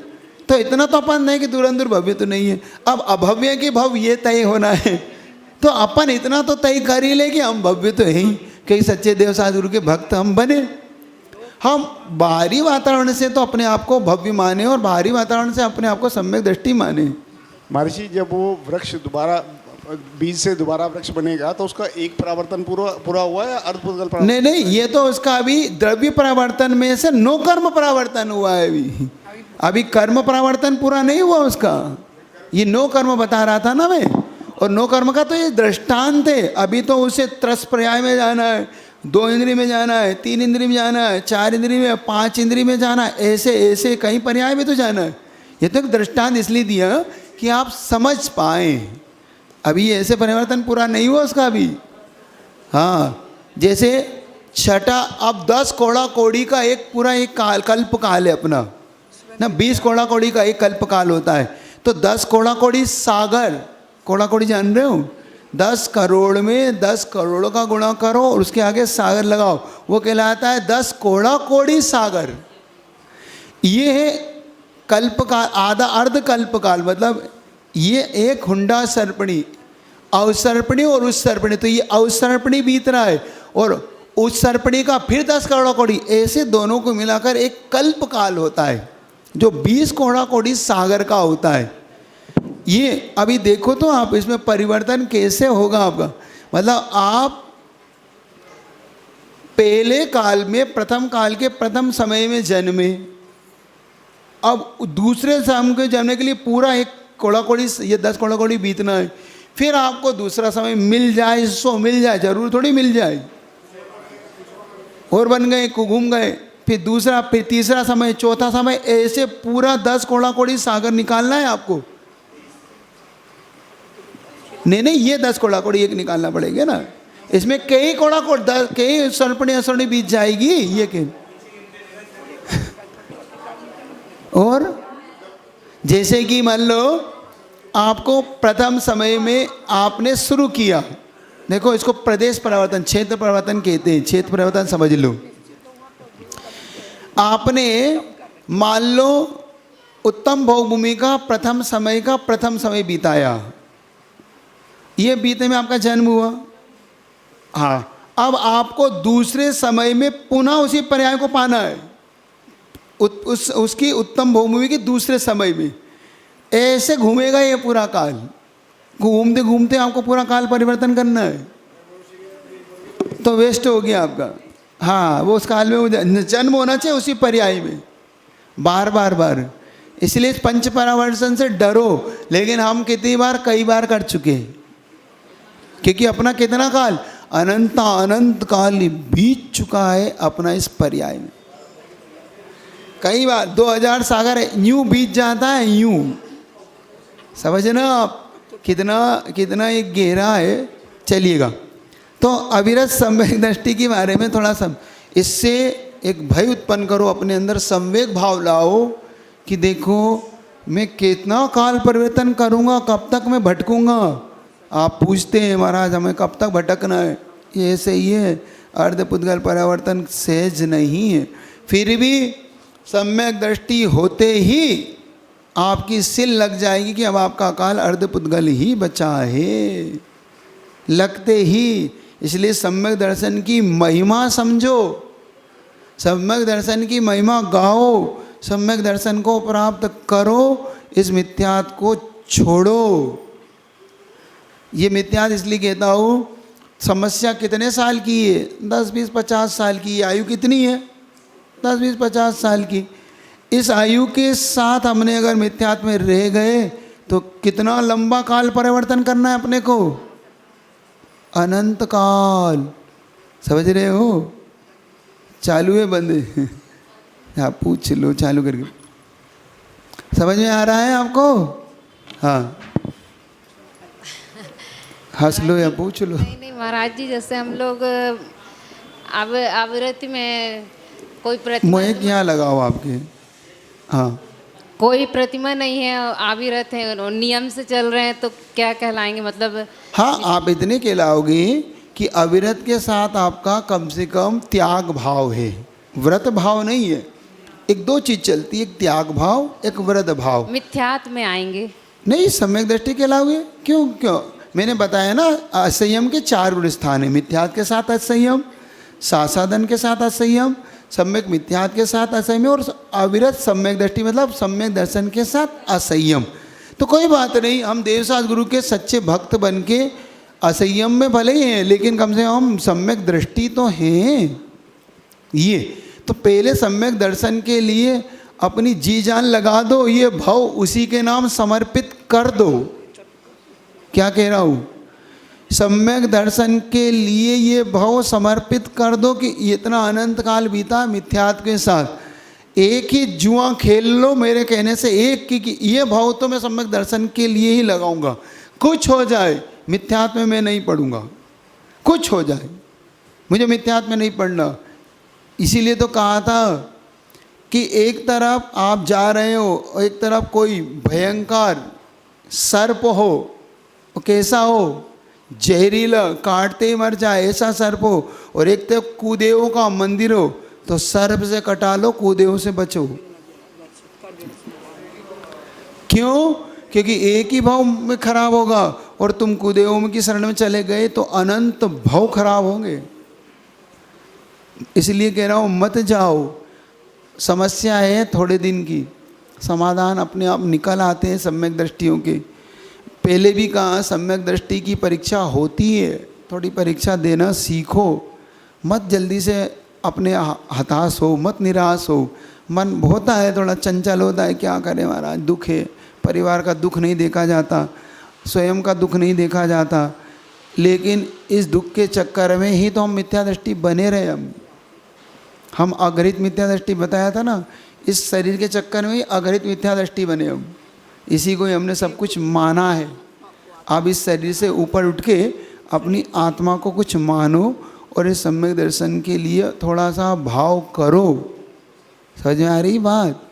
तो तो इतना तो अपन नहीं कि दूर भव्य तो नहीं है। अब अभव्य की भव ये तय होना है, तो अपन इतना तो तय कर ही ले कि हम भव्य तो है ही, कई सच्चे देव साधु के भक्त हम बने। हम बाहरी वातावरण से तो अपने आप को भव्य माने और बाहरी वातावरण से अपने आप को सम्यक दृष्टि माने। महर्षि, जब वो वृक्ष दोबारा बीज से दोबारा वृक्ष बनेगा तो उसका एक परावर्तन पूरा हुआ या अर्धपुद्गल परावर्तन? नहीं नहीं, ये तो उसका अभी द्रव्य परावर्तन में से नो कर्म परावर्तन हुआ है। अभी कर्म परावर्तन पूरा नहीं हुआ उसका। ये नो कर्म बता रहा था ना मैं, और नो कर्म का तो ये दृष्टांत है। अभी तो उसे त्रस पर्याय में जाना है, 2 इंद्रिय में जाना है, 3 इंद्रिय में जाना है, 4 इंद्रिय में, 5 इंद्रिय में जाना है, ऐसे ऐसे कई पर्याय में तो जाना है। ये तो एक दृष्टांत इसलिए दिया कि आप समझ पाएँ। अभी ऐसे परिवर्तन पूरा नहीं हुआ उसका अभी। हाँ, जैसे छठा, अब 10 कोड़ा कोड़ी का एक पूरा एक काल, कल्प काल है अपना ना। 20 कोड़ा कोड़ी का एक कल्प काल होता है। तो 10 कोड़ा कोड़ी सागर, कोड़ा कोड़ी जान रहे हो, 10 करोड़ में 10 करोड़ का गुणा करो और उसके आगे सागर लगाओ, वो कहलाता है 10 कोड़ा कोड़ी सागर। ये है कल्प काल, आधा अर्ध कल्प काल। मतलब ये एक हुंडा सर्पणी, अवसर्पणी और उस सर्पणी, तो ये अवसर्पणी बीत रहा है और उस सर्पणी का फिर 10 करोड़ कोड़ी, ऐसे दोनों को मिलाकर एक कल्प काल होता है जो 20 कोड़ा कोड़ी सागर का होता है। ये अभी देखो तो आप इसमें परिवर्तन कैसे होगा आपका। मतलब आप पहले काल में, प्रथम काल के प्रथम समय में जन्मे, अब दूसरे समय के जन्मने के लिए पूरा एक कोड़ा कोड़ी, ये 10 कोड़ा कोड़ी बीतना है। फिर आपको दूसरा समय मिल जाए, सो मिल जाए, जरूर थोड़ी मिल जाए। और बन गए, घूम गए, फिर दूसरा, फिर तीसरा समय, चौथा समय, ऐसे पूरा 10 कोड़ा कोड़ी सागर निकालना है आपको। नहीं नहीं, ये 10 कोड़ा कोड़ी एक निकालना पड़ेगा ना। इसमें कई कोड़ा कोड़ी, कई सर्पणी असरणी बीत जाएगी ये के। और जैसे कि मान लो आपको प्रथम समय में आपने शुरू किया, देखो इसको प्रदेश परिवर्तन, क्षेत्र परिवर्तन कहते हैं। क्षेत्र परिवर्तन समझ लो। आपने मान लो उत्तम भोगभूमि का प्रथम समय बिताया, ये बीते में आपका जन्म हुआ। हाँ, अब आपको दूसरे समय में पुनः उसी पर्याय को पाना है, उसकी उत्तम भोगभूमि की दूसरे समय में। ऐसे घूमेगा ये पूरा काल, घूमते घूमते आपको पूरा काल परिवर्तन करना है, तो वेस्ट हो गया आपका। हाँ, वो उस काल में जन्म होना चाहिए उसी पर्याय में, बार बार बार। इसलिए पंच परावर्तन से डरो, लेकिन हम कितनी बार, कई बार कर चुके हैं। क्योंकि अपना कितना काल, अनंत काल बीत चुका है अपना इस पर्याय में। कई बार 2000 सागर यूं बीत जाता है, यूं। समझना आप कितना एक गहरा है। चलिएगा, तो अविरत सम्यक दृष्टि के बारे में थोड़ा सा, इससे एक भय उत्पन्न करो अपने अंदर, संवेग भाव लाओ कि देखो मैं कितना काल परिवर्तन करूँगा, कब तक मैं भटकूँगा। आप पूछते हैं महाराज हमें कब तक भटकना है, ये सही है, अर्धपुद्गल परिवर्तन सहज नहीं है। फिर भी सम्यक दृष्टि होते ही आपकी सिल लग जाएगी कि अब आपका काल अर्धपुद्गल ही बचा है, लगते ही। इसलिए सम्यक दर्शन की महिमा समझो, सम्यक दर्शन की महिमा गाओ, सम्यक दर्शन को प्राप्त करो, इस मिथ्यात को छोड़ो। ये मिथ्यात इसलिए कहता हूँ, समस्या कितने साल की है, 10, 20, 50 साल की। आयु कितनी है, 10, 20, 50 साल की। इस आयु के साथ हमने अगर मिथ्यात्व में रह गए तो कितना लंबा काल परिवर्तन करना है अपने को, अनंत काल। समझ रहे हो? चालू है बंद है? आप पूछ लो चालू करके। समझ में आ रहा है आपको? हाँ, हंस लो या पूछ लो। नहीं महाराज जी, जैसे हम लोग आवृत्ति में कोई प्रतिमा, मोहे यहाँ लगाओ आपके। हाँ, कोई प्रतिमा नहीं है, आविरत है, नियम से चल रहे हैं, तो क्या कहलाएंगे? मतलब हाँ, आप इतने कहलाओगे कि अविरत के साथ आपका कम से कम त्याग भाव है, व्रत भाव नहीं है। एक दो चीज चलती है, एक त्याग भाव, एक व्रत भाव। मिथ्यात्व में आएंगे। नहीं, सम्यक दृष्टि के अलावा क्यों क्यों मैंने बताया ना, असंयम के 4 गुण स्थान है। मिथ्यात्व के साथ असंयम, सासाधन के साथ असंयम, सम्यक मिथ्यात्व के साथ असंयम और अविरत सम्यक दृष्टि मतलब सम्यक दर्शन के साथ असंयम। तो कोई बात नहीं, हम देवसास गुरु के सच्चे भक्त बन के असंयम में भले ही हैं, लेकिन कम से कम सम्यक दृष्टि तो हैं। ये तो पहले सम्यक दर्शन के लिए अपनी जी जान लगा दो, ये भाव उसी के नाम समर्पित कर दो। क्या कह रहा हूँ? सम्यक दर्शन के लिए ये भाव समर्पित कर दो कि इतना अनंत काल बीता मिथ्यात्व के साथ, एक ही जुआ खेल लो मेरे कहने से, एक की ये भाव तो मैं सम्यक दर्शन के लिए ही लगाऊंगा। कुछ हो जाए मिथ्यात्व में मैं नहीं पढ़ूंगा, कुछ हो जाए मुझे मिथ्यात्व में नहीं पढ़ना। इसीलिए तो कहा था कि एक तरफ आप जा रहे हो और एक तरफ कोई भयंकर सर्प हो, वो कैसा हो, जहरीला, काटते ही मर जाए ऐसा सर्प हो, और एक तरफ कुदेवों का मंदिर हो, तो सर्प से कटा लो, कुदेवों से बचो। क्यों? क्योंकि एक ही भाव में खराब होगा, और तुम कुदेवों की शरण में चले गए तो अनंत भाव खराब होंगे। इसलिए कह रहा हूँ मत जाओ। समस्या है थोड़े दिन की, समाधान अपने आप निकल आते हैं सम्यक दृष्टियों के। पहले भी कहा सम्यक दृष्टि की परीक्षा होती है, थोड़ी परीक्षा देना सीखो, मत जल्दी से अपने हताश हो, मत निराश हो। मन होता है थोड़ा चंचल होता है, क्या करें महाराज, दुख है, परिवार का दुख नहीं देखा जाता, स्वयं का दुख नहीं देखा जाता, लेकिन इस दुख के चक्कर में ही तो हम मिथ्या दृष्टि बने रहे। हम अघृत मिथ्या दृष्टि बताया था ना, इस शरीर के चक्कर में ही अघृत मिथ्या दृष्टि बने हम, इसी को ही हमने सब कुछ माना है। अब इस शरीर से ऊपर उठ के अपनी आत्मा को कुछ मानो और इस सम्यक दर्शन के लिए थोड़ा सा भाव करो। समझ में आ रही बात?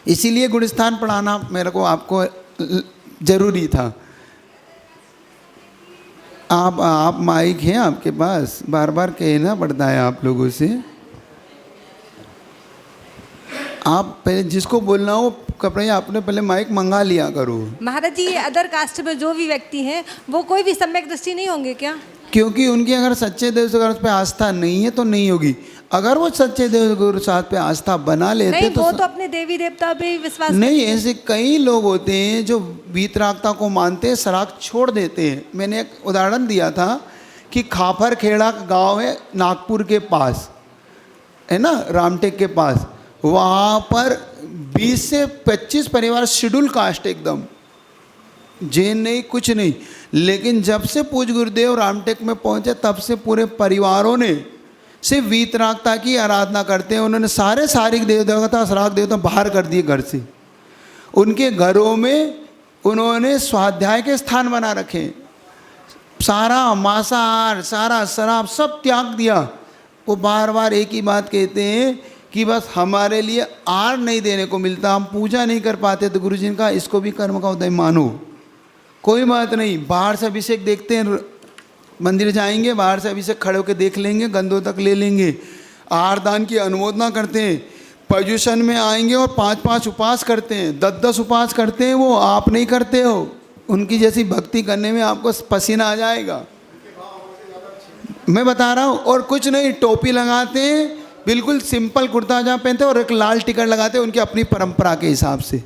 इसीलिए गुणस्थान पढ़ाना मेरे को आपको जरूरी था। आप माइक हैं आपके पास, बार बार कहना पड़ता है आप लोगों से। आप पहले जिसको बोलना हो कपड़े आपने पहले माइक मंगा लिया करो। महाराज जी, ये अदर कास्ट में जो भी व्यक्ति हैं वो कोई भी सम्यक दृष्टि नहीं होंगे क्या? क्योंकि उनकी अगर सच्चे देव गुरु पे आस्था नहीं है तो नहीं होगी। अगर वो सच्चे देव गुरु साथ पे आस्था बना लेते नहीं, तो वो तो अपने देवी देवता पे ही विश्वास नहीं। ऐसे कई लोग होते हैं जो वीतरागता को मानते हैं, सराग छोड़ देते हैं। मैंने एक उदाहरण दिया था कि खाफर खेड़ा गांव है नागपुर के पास, है ना, रामटेक के पास। वहाँ पर 20 से 25 परिवार शेड्यूल कास्ट, एकदम जैन नहीं, कुछ नहीं। लेकिन जब से पूज्य गुरुदेव रामटेक में पहुँचे तब से पूरे परिवारों ने सिर्फ वीतरागता की आराधना करते हैं। उन्होंने सारे सारिक देवता, सराग देवता बाहर कर दिए घर से। उनके घरों में उन्होंने स्वाध्याय के स्थान बना रखे, सारा मांसाहार, सारा शराब सब त्याग दिया। वो बार बार एक ही बात कहते हैं कि बस हमारे लिए आर नहीं देने को मिलता, हम पूजा नहीं कर पाते, तो गुरु जी का इसको भी कर्म का उदय मानो, कोई बात नहीं। बाहर से अभिषेक देखते हैं, मंदिर जाएंगे, बाहर से अभिषेक खड़े होकर देख लेंगे, गंदों तक ले लेंगे, आहार दान की अनुमोदना करते हैं, पोजीशन में आएंगे और 5-5 उपवास करते हैं, 10-10 उपवास करते हैं। वो आप नहीं करते हो, उनकी जैसी भक्ति करने में आपको पसीना आ जाएगा, मैं बता रहा हूँ। और कुछ नहीं, टोपी लगाते हैं, बिल्कुल सिंपल कुर्ता पजामा पहनते हैं और एक लाल टिकट लगाते हैं, उनकी अपनी परंपरा के हिसाब से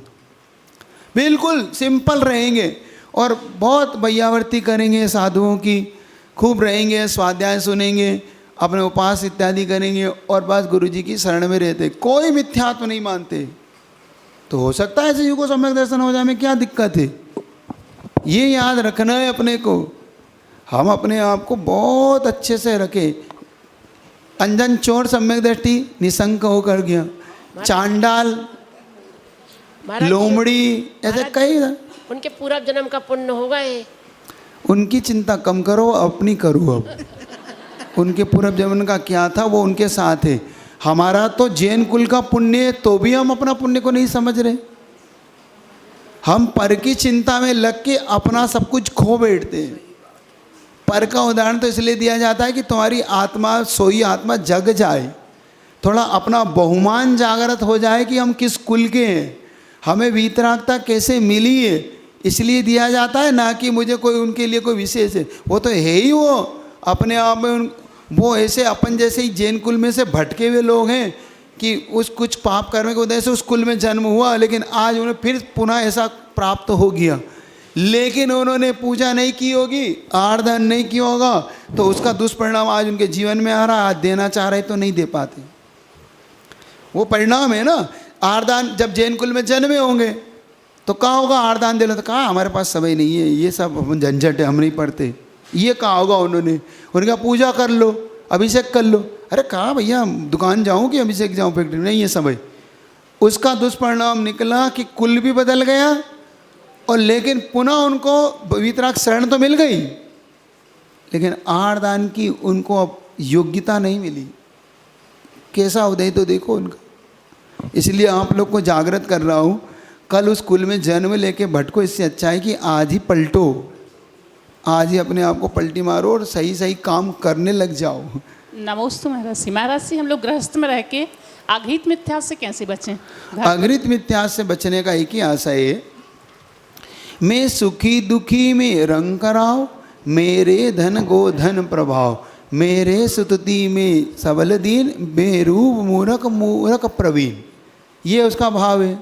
बिल्कुल सिंपल रहेंगे और बहुत भैयावर्ती करेंगे, साधुओं की खूब रहेंगे, स्वाध्याय सुनेंगे, अपने उपास इत्यादि करेंगे और बस गुरु जी की शरण में रहते, कोई मिथ्यात्व नहीं मानते। तो हो सकता है ऐसे युग को सम्यक दर्शन हो जाए, में क्या दिक्कत है? ये याद रखना है अपने को। हम अपने आप को बहुत अच्छे से रखें। अंजन चोर सम्यक दृष्टि निशंक होकर गया, चांडाल, लोमड़ी, ऐसे कई। उनके पूरा जन्म का पुण्य होगा ये। उनकी चिंता कम करो, अपनी करो। अब उनके पूर्व जन्म का क्या था वो उनके साथ है। हमारा तो जैन कुल का पुण्य है, तो भी हम अपना पुण्य को नहीं समझ रहे। हम पर की चिंता में लग के अपना सब कुछ खो बैठते हैं। पर का उदाहरण तो इसलिए दिया जाता है कि तुम्हारी आत्मा, सोई आत्मा जग जाए, थोड़ा अपना बहुमान जागृत हो जाए कि हम किस कुल के हैं, हमें वीतरागता कैसे मिली है, इसलिए दिया जाता है, ना कि मुझे कोई उनके लिए कोई विशेष है। वो तो है ही, वो अपने आप में वो ऐसे अपन जैसे ही जैन कुल में से भटके हुए लोग हैं कि उस कुछ पाप करने की वजह से उस कुल में जन्म हुआ, लेकिन आज उन्हें फिर पुनः ऐसा प्राप्त हो गया, लेकिन उन्होंने पूजा नहीं की होगी, आराधन नहीं किया होगा, तो उसका दुष्परिणाम आज उनके जीवन में आ रहा है। आज देना चाह रहे तो नहीं दे पाते, वो परिणाम है ना। आरदान जब जैन कुल में जन्मे होंगे तो कहा होगा आरदान दे लो, तो कहा हमारे पास समय नहीं है, ये सब झंझट है, हम नहीं पढ़ते, ये कहा होगा उन्होंने। उन्होंने कहा पूजा कर लो, अभिषेक कर लो। अरे कहा भैया दुकान जाऊँ कि अभिषेक जाऊँ फैक्ट्री, नहीं है समय। उसका दुष्परिणाम निकला कि कुल भी बदल गया, और लेकिन पुनः उनको वीतराग शरण तो मिल गई, लेकिन आरदान की उनको अब योग्यता नहीं मिली। कैसा उदय तो देखो उनका। इसलिए आप लोग को जागृत कर रहा हूँ, कल उस कुल में जन्म लेके भटको, इससे अच्छा है कि आज ही पलटो, आज ही अपने आप को पलटी मारो और सही सही काम करने लग जाओ। नमोस्तु महर्षि। महर्षि, हम लोग गृहस्थ में रह के अघृत मिथ्यास से कैसे बचें? अघृत मिथ्यास से बचने का एक ही आशय है, मैं सुखी दुखी में रंग कराओ, मेरे धन गोधन प्रभाव, मेरे सुतति में सबल दीन, बेरूप मूरख मूरख प्रवीण। ये उसका भाव है।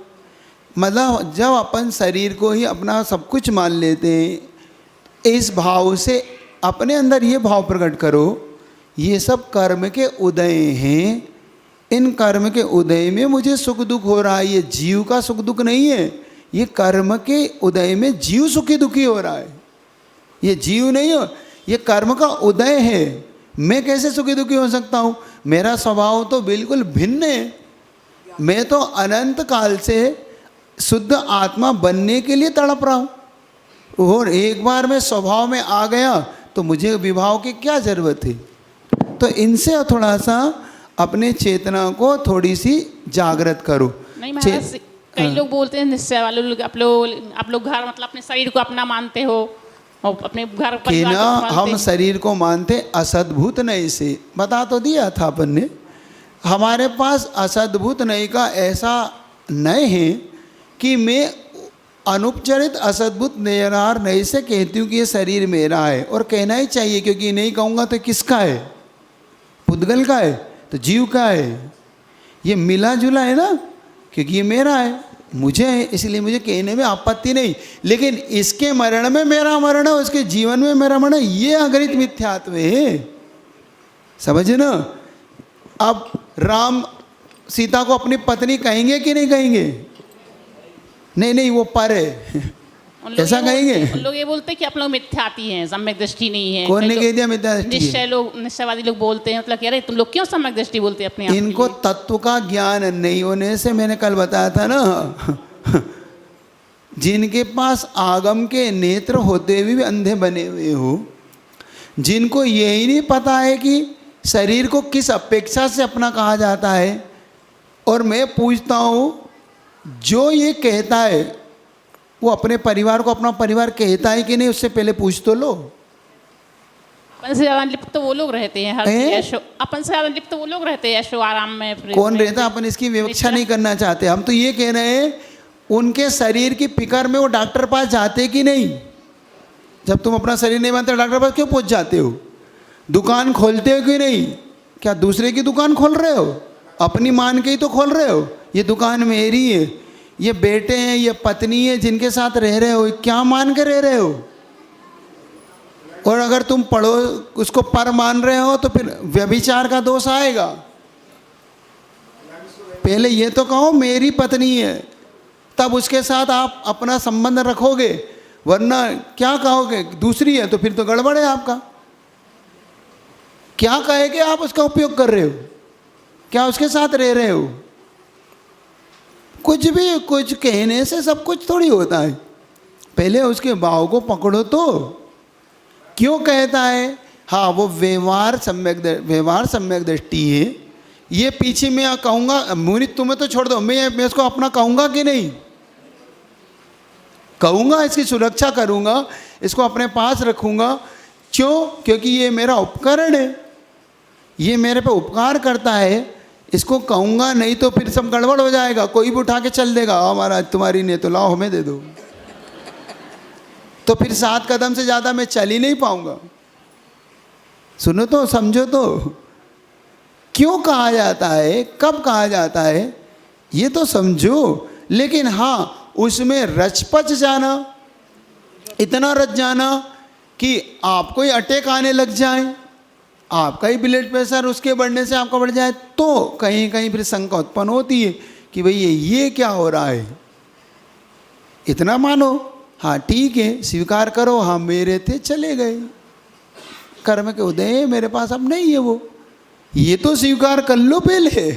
मतलब जब अपन शरीर को ही अपना सब कुछ मान लेते हैं, इस भाव से अपने अंदर ये भाव प्रकट करो, ये सब कर्म के उदय हैं, इन कर्म के उदय में मुझे सुख दुख हो रहा है, ये जीव का सुख दुख नहीं है, ये कर्म के उदय में जीव सुखी दुखी हो रहा है, ये जीव नहीं हो, ये कर्म का उदय है। मैं कैसे सुखी दुखी हो सकता हूँ? मेरा स्वभाव तो बिल्कुल भिन्न है, मैं तो अनंत काल से शुद्ध आत्मा बनने के लिए तड़प रहा हूँ, और एक बार मैं स्वभाव में आ गया तो मुझे विभाव की क्या ज़रूरत है? तो इनसे थोड़ा सा अपने चेतना को थोड़ी सी जागृत करो। नहीं महाराज, कई लोग बोलते हैं निश्चय वाले लोग, आप लोग घर मतलब अपने शरीर को अपना मानते हो, और अपने घर कि ना हम शरीर को मानते असद्भुत नहीं से, बता तो दिया था अपन ने। हमारे पास असद्भुत नहीं का ऐसा नय है कि मैं अनुपचरित असद्भुत निरार नहीं से कहती हूँ कि ये शरीर मेरा है, और कहना ही चाहिए, क्योंकि नहीं कहूँगा तो किसका है? पुद्गल का है, तो जीव का है, ये मिला जुला है ना, क्योंकि ये मेरा है, मुझे है, इसलिए मुझे कहने में आपत्ति नहीं। लेकिन इसके मरण में मेरा मरण है, उसके जीवन में मेरा मरण है, ये अघृत मिथ्यात्व है, समझे ना। अब राम सीता को अपनी पत्नी कहेंगे कि नहीं कहेंगे? नहीं नहीं, वो पर है, ऐसा कहेंगे? लोग ये बोलते हैं कि आप लोग मिथ्याती हैं, सम्यक दृष्टि नहीं है। कौन ने कह दिया मिथ्या दृष्टि? निश्चयवादी लोग बोलते हैं, मतलब कह रहे तुम लोग क्यों सम्यक दृष्टि बोलते हैं अपने आप? इनको तत्व का ज्ञान नहीं होने से, मैंने कल बताया था ना, जिनके पास आगम के नेत्र होते हुए भी अंधे बने हुए हो, जिनको यही नहीं पता है कि शरीर को किस अपेक्षा से अपना कहा जाता है। और मैं पूछता हूँ, जो ये कहता है वो अपने परिवार को अपना परिवार कहता है कि नहीं, उससे पहले पूछ तो लो। अपन से ज़्यादा लिप्त तो वो लोग रहते हैं, अपन से ज़्यादा लिप्त तो वो लोग रहते हैं ऐशो आराम में। कौन रहता? अपन इसकी विवक्षा नहीं करना चाहते, हम तो ये कह रहे हैं उनके शरीर की फिक्र में वो डॉक्टर पास जाते कि नहीं? जब तुम अपना शरीर नहीं मानते डॉक्टर पास क्यों पहुँच जाते हो? दुकान खोलते हो कि नहीं? क्या दूसरे की दुकान खोल रहे हो? अपनी मान के ही तो खोल रहे हो। ये दुकान मेरी है, ये बेटे हैं, ये पत्नी है, जिनके साथ रह रहे हो, क्या मान के रह रहे हो? और अगर तुम पढ़ो उसको पर मान रहे हो तो फिर व्यभिचार का दोष आएगा। पहले ये तो कहो मेरी पत्नी है, तब उसके साथ आप अपना संबंध रखोगे, वरना क्या कहोगे दूसरी है, तो फिर तो गड़बड़ है आपका। क्या कहेगे आप उसका उपयोग कर रहे हो? क्या उसके साथ रह रहे हो? कुछ भी कुछ कहने से सब कुछ थोड़ी होता है, पहले उसके भाव को पकड़ो। तो क्यों कहता है? हाँ, वो व्यवहार सम्यक दृष्टि है। ये पीछे मैं कहूँगा, मुनि तुम्हें तो छोड़ दो, मैं इसको अपना कहूँगा कि नहीं कहूँगा? इसकी सुरक्षा करूँगा, इसको अपने पास रखूँगा। क्यों? क्योंकि ये मेरा उपकरण है, ये मेरे पे उपकार करता है, इसको कहूँगा नहीं तो फिर सब गड़बड़ हो जाएगा, कोई भी उठा के चल देगा, आओ महाराज तुम्हारी नहीं तो लाओ हमें दे दो, तो फिर 7 कदम से ज़्यादा मैं चल ही नहीं पाऊँगा। सुनो तो, समझो तो, क्यों कहा जाता है, कब कहा जाता है, ये तो समझो। लेकिन हाँ, उसमें रचपच जाना, इतना रच जाना कि आपको ही अटैक आने लग जाए, आपका ही ब्लड प्रेशर उसके बढ़ने से आपका बढ़ जाए, तो कहीं कहीं फिर शंका उत्पन्न होती है कि भाई ये क्या हो रहा है। इतना मानो, हाँ ठीक है, स्वीकार करो, हाँ मेरे थे चले गए, कर्म के उदय मेरे पास अब नहीं है वो, ये तो स्वीकार कर लो पहले।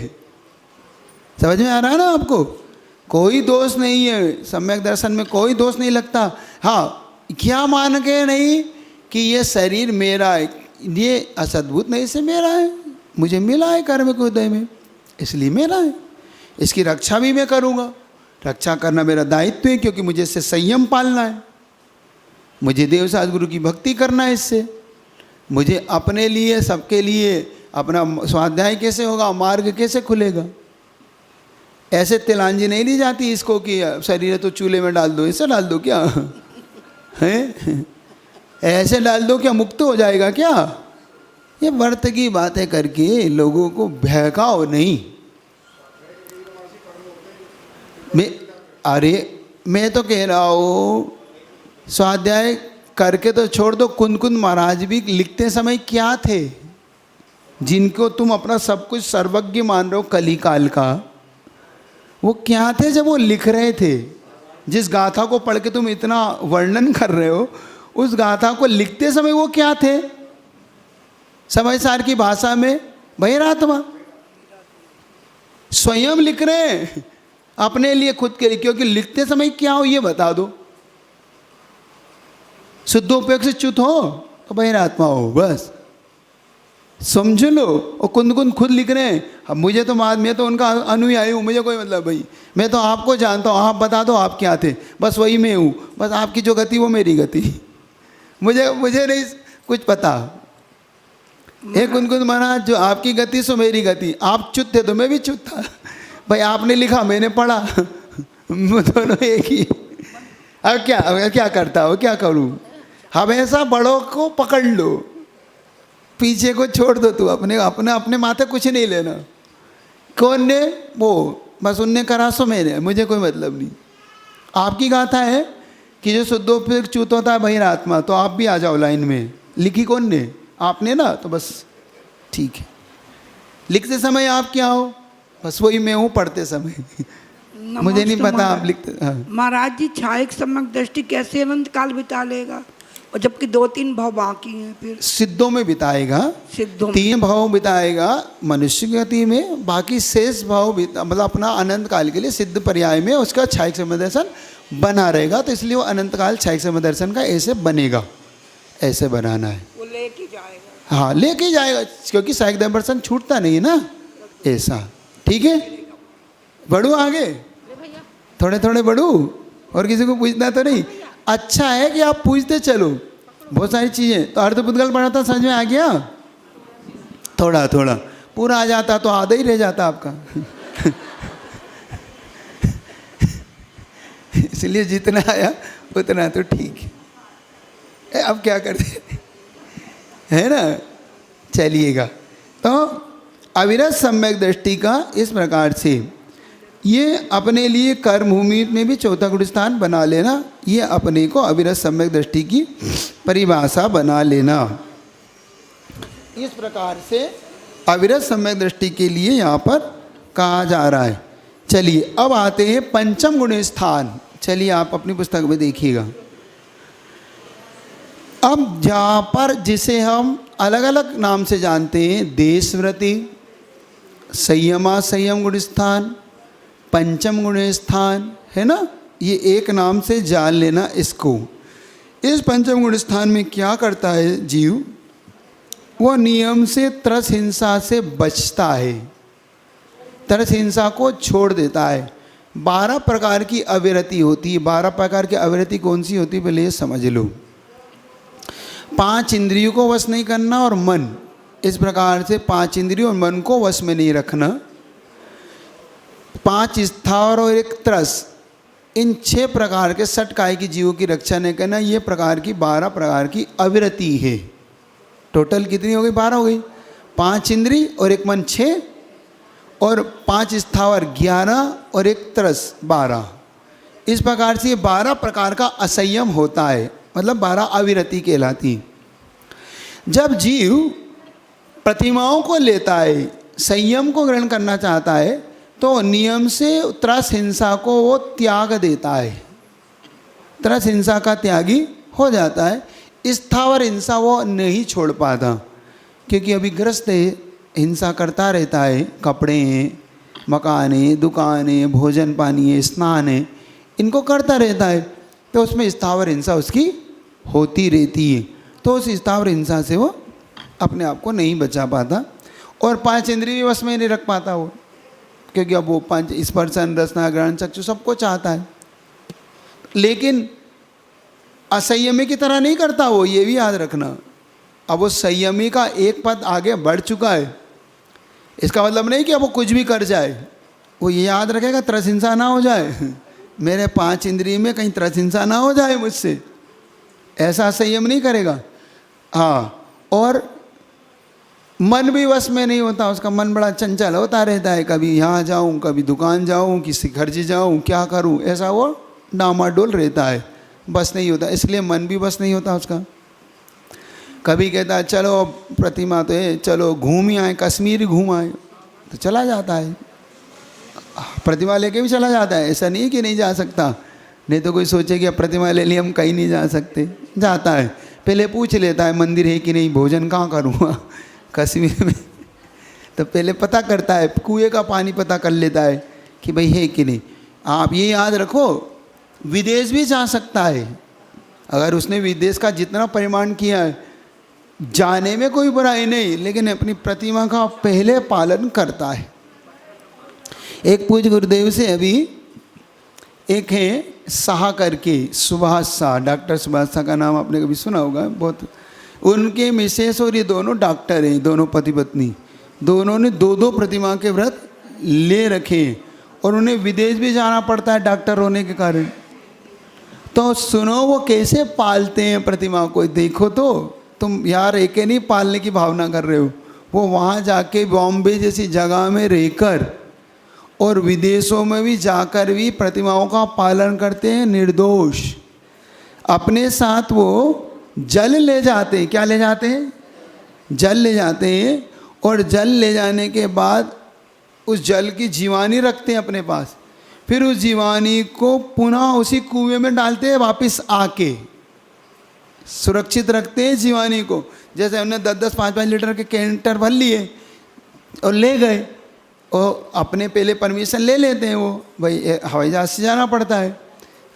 समझ में आ रहा है ना आपको? कोई दोष नहीं है, सम्यक दर्शन में कोई दोष नहीं लगता। हाँ, क्या मान के नहीं कि ये शरीर मेरा है, ये असद्भुत नहीं से मेरा है, मुझे मिला है कर्म के उदय में, इसलिए मेरा है, इसकी रक्षा भी मैं करूँगा, रक्षा करना मेरा दायित्व है, क्योंकि मुझे इससे संयम पालना है, मुझे देव साध गुरु की भक्ति करना है, इससे मुझे अपने लिए सबके लिए अपना स्वाध्याय कैसे होगा, मार्ग कैसे खुलेगा। ऐसे तिलांजी नहीं ली जाती इसको कि शरीर है तो चूल्हे में डाल दो, ऐसे डाल दो क्या है, ऐसे डाल दो क्या मुक्त हो जाएगा क्या। ये व्रत की बातें करके लोगों को बहकाओ नहीं। मैं तो कह रहा हूँ, स्वाध्याय करके तो छोड़ दो, कुंद महाराज भी लिखते समय क्या थे, जिनको तुम अपना सब कुछ सर्वज्ञ मान रहे हो कली काल का, वो क्या थे जब वो लिख रहे थे। जिस गाथा को पढ़ के तुम इतना वर्णन कर रहे हो, उस गाथा को लिखते समय वो क्या थे, समय सार की भाषा में बहिरात्मा, स्वयं लिख रहे हैं अपने लिए, खुद के लिए, क्योंकि लिखते समय क्या हो ये बता दो। शुद्धोपयोग से च्युत हो तो बहिरात्मा हो, बस समझ लो। और कुंद खुद लिख रहे हैं, अब मुझे तो मैं तो उनका अनुयायी हूँ, मुझे कोई मतलब भाई, मैं तो आपको जानता हूँ, आप बता दो आप क्या थे, बस वही मैं हूँ, बस आपकी जो गति वो मेरी गति, मुझे नहीं कुछ पता। हे कुंद महाराज, जो आपकी गति सो मेरी गति, आप च्युत थे तो मैं भी च्युत था भाई, आपने लिखा मैंने पढ़ा, दोनों एक ही। अब क्या करता हो, क्या करूँ, हमेशा बड़ों को पकड़ लो, पीछे को छोड़ दो, तू अपने माथे कुछ नहीं लेना। कौन ने वो, बस उनने करा सो मैंने, मुझे कोई मतलब नहीं। आपकी गाथा है कि जो शुद्धोपयोग च्युत होता है बहिरात्मा, तो आप भी आ जाओ लाइन में। लिखी कौन ने, आपने ना, तो बस ठीक है। लिखते समय आप क्या हो, बस वही मैं हूँ पढ़ते समय मुझे नहीं पता आप लिखते। हाँ। महाराज जी, छायक सम्यक दृष्टि कैसे अनंत काल बिता लेगा, और जबकि 2-3 भाव बाकी हैं, फिर सिद्धों में बिताएगा, सिद्धों 3 भाव बिताएगा मनुष्य गति में, बाकी शेष भाव मतलब अपना अनंत काल के लिए सिद्ध पर्याय में उसका छायक सम्यक दर्शन बना रहेगा। तो इसलिए वो अनंत काल छायक सम्यक दर्शन का ऐसे बनेगा, ऐसे बनाना है, वो लेके जाएगा। हाँ लेके जाएगा, क्योंकि छायक दर्शन छूटता नहीं है ना, ऐसा। ठीक है, बढ़ू आगे, थोड़े थोड़े बढ़ू, और किसी को पूछना तो नहीं। अच्छा है कि आप पूछते चलो बहुत सारी चीज़ें। तो अर्धपुद्गल पढ़ा था, समझ में आ गया, थोड़ा थोड़ा, पूरा आ जाता तो आधा ही रह जाता आपका इसलिए जितना आया उतना तो ठीक है, अब क्या करते है ना। चलिएगा, तो अविरत सम्यक दृष्टि का इस प्रकार से ये अपने लिए कर्म भूमि में भी चौथा गुण स्थान बना लेना, ये अपने को अविरत सम्यक दृष्टि की परिभाषा बना लेना। इस प्रकार से अविरत सम्यक दृष्टि के लिए यहाँ पर कहा जा रहा है। चलिए अब आते हैं पंचम गुण स्थान। चलिए आप अपनी पुस्तक में देखिएगा। अब जहाँ पर जिसे हम अलग अलग नाम से जानते हैं, देशव्रति, संयमा संयम गुण स्थान, पंचम गुण स्थान, है ना, ये एक नाम से जान लेना इसको। इस पंचम गुण स्थान में क्या करता है जीव, वह नियम से तरस हिंसा से बचता है, तरस हिंसा को छोड़ देता है। 12 प्रकार की अविरति होती है। 12 प्रकार की अविरति कौन सी होती है पहले ये समझ लो। 5 इंद्रियों को वश नहीं करना और मन, इस प्रकार से 5 इंद्रियों और मन को वश में नहीं रखना, 5 स्थावर और 1 त्रस, इन 6 प्रकार के षटकाय की जीवों की रक्षा नहीं करना, ये प्रकार की 12 प्रकार की अविरति है। टोटल कितनी हो गई? 12 हो गई। 5 इंद्री और 1 मन 6, और 5 स्थावर 11 और 1 त्रस 12। इस प्रकार से ये 12 प्रकार का असंयम होता है, मतलब 12 अविरति कहलाती। जब जीव प्रतिमाओं को लेता है, संयम को ग्रहण करना चाहता है, तो नियम से त्रस हिंसा को वो त्याग देता है, त्रस हिंसा का त्यागी हो जाता है। स्थावर हिंसा वो नहीं छोड़ पाता, क्योंकि अभी ग्रस्त है, हिंसा करता रहता है, कपड़े हैं, मकान है, दुकान है, भोजन पानी है, स्नान है, इनको करता रहता है, तो उसमें स्थावर हिंसा उसकी होती रहती है। तो उस स्थावर हिंसा से वो अपने आप को नहीं बचा पाता, और 5 इंद्रिय वश में नहीं रख पाता वो, क्योंकि अब वो 5 स्पर्शन रसना ग्रहण चक्षु सबको चाहता है, लेकिन असंयमी की तरह नहीं करता वो, ये भी याद रखना। अब वो संयमी का एक पद आगे बढ़ चुका है, इसका मतलब नहीं कि अब वो कुछ भी कर जाए, वो ये याद रखेगा त्रस हिंसा ना हो जाए, मेरे 5 इंद्रिय में कहीं त्रस हिंसा ना हो जाए मुझसे, ऐसा संयम नहीं करेगा। हाँ, और मन भी वश में नहीं होता, उसका मन बड़ा चंचल होता रहता है, कभी यहाँ जाऊँ, कभी दुकान जाऊँ, किसी खर्चे जाऊँ, क्या करूँ, ऐसा वो डामाडोल रहता है, बस नहीं होता, इसलिए मन भी बस नहीं होता उसका। कभी कहता है चलो प्रतिमा तो है, चलो घूम ही आए, कश्मीर घूम आए, तो चला जाता है, प्रतिमा लेके भी चला जाता है, ऐसा नहीं कि नहीं जा सकता। नहीं तो कोई सोचे कि अब प्रतिमा ले ली हम कहीं नहीं जा सकते, जाता है, पहले पूछ लेता है मंदिर है कि नहीं, भोजन कहाँ करूँगा कश्मीर में, तो पहले पता करता है, कुएं का पानी पता कर लेता है कि भाई है कि नहीं। आप ये याद रखो, विदेश भी जा सकता है, अगर उसने विदेश का जितना परिमाण किया है, जाने में कोई बुराई नहीं, लेकिन अपनी प्रतिमा का पहले पालन करता है। एक पूज्य गुरुदेव से अभी एक है शाह करके, सुभाष शाह, डॉक्टर सुभाष शाह का नाम आपने कभी सुना होगा बहुत, उनके मिसेस और ये दोनों डॉक्टर हैं, दोनों पति पत्नी, दोनों ने 2-2 प्रतिमा के व्रत ले रखे, और उन्हें विदेश भी जाना पड़ता है डॉक्टर होने के कारण। तो सुनो वो कैसे पालते हैं प्रतिमा को, देखो तो तुम यार एक नहीं पालने की भावना कर रहे हो, वो वहाँ जाके बॉम्बे जैसी जगह में रहकर और विदेशों में भी जाकर भी प्रतिमाओं का पालन करते हैं निर्दोष। अपने साथ वो जल ले जाते हैं, क्या ले जाते हैं? जल ले जाते हैं, और जल ले जाने के बाद उस जल की जीवानी रखते हैं अपने पास, फिर उस जीवानी को पुनः उसी कुएं में डालते हैं, वापस आके सुरक्षित रखते हैं जीवानी को। जैसे हमने 10-10, 5-5 लीटर के कैंटर भर लिए और ले गए, और अपने पहले परमिशन ले लेते हैं वो, भाई हवाई जहाज से जाना पड़ता है,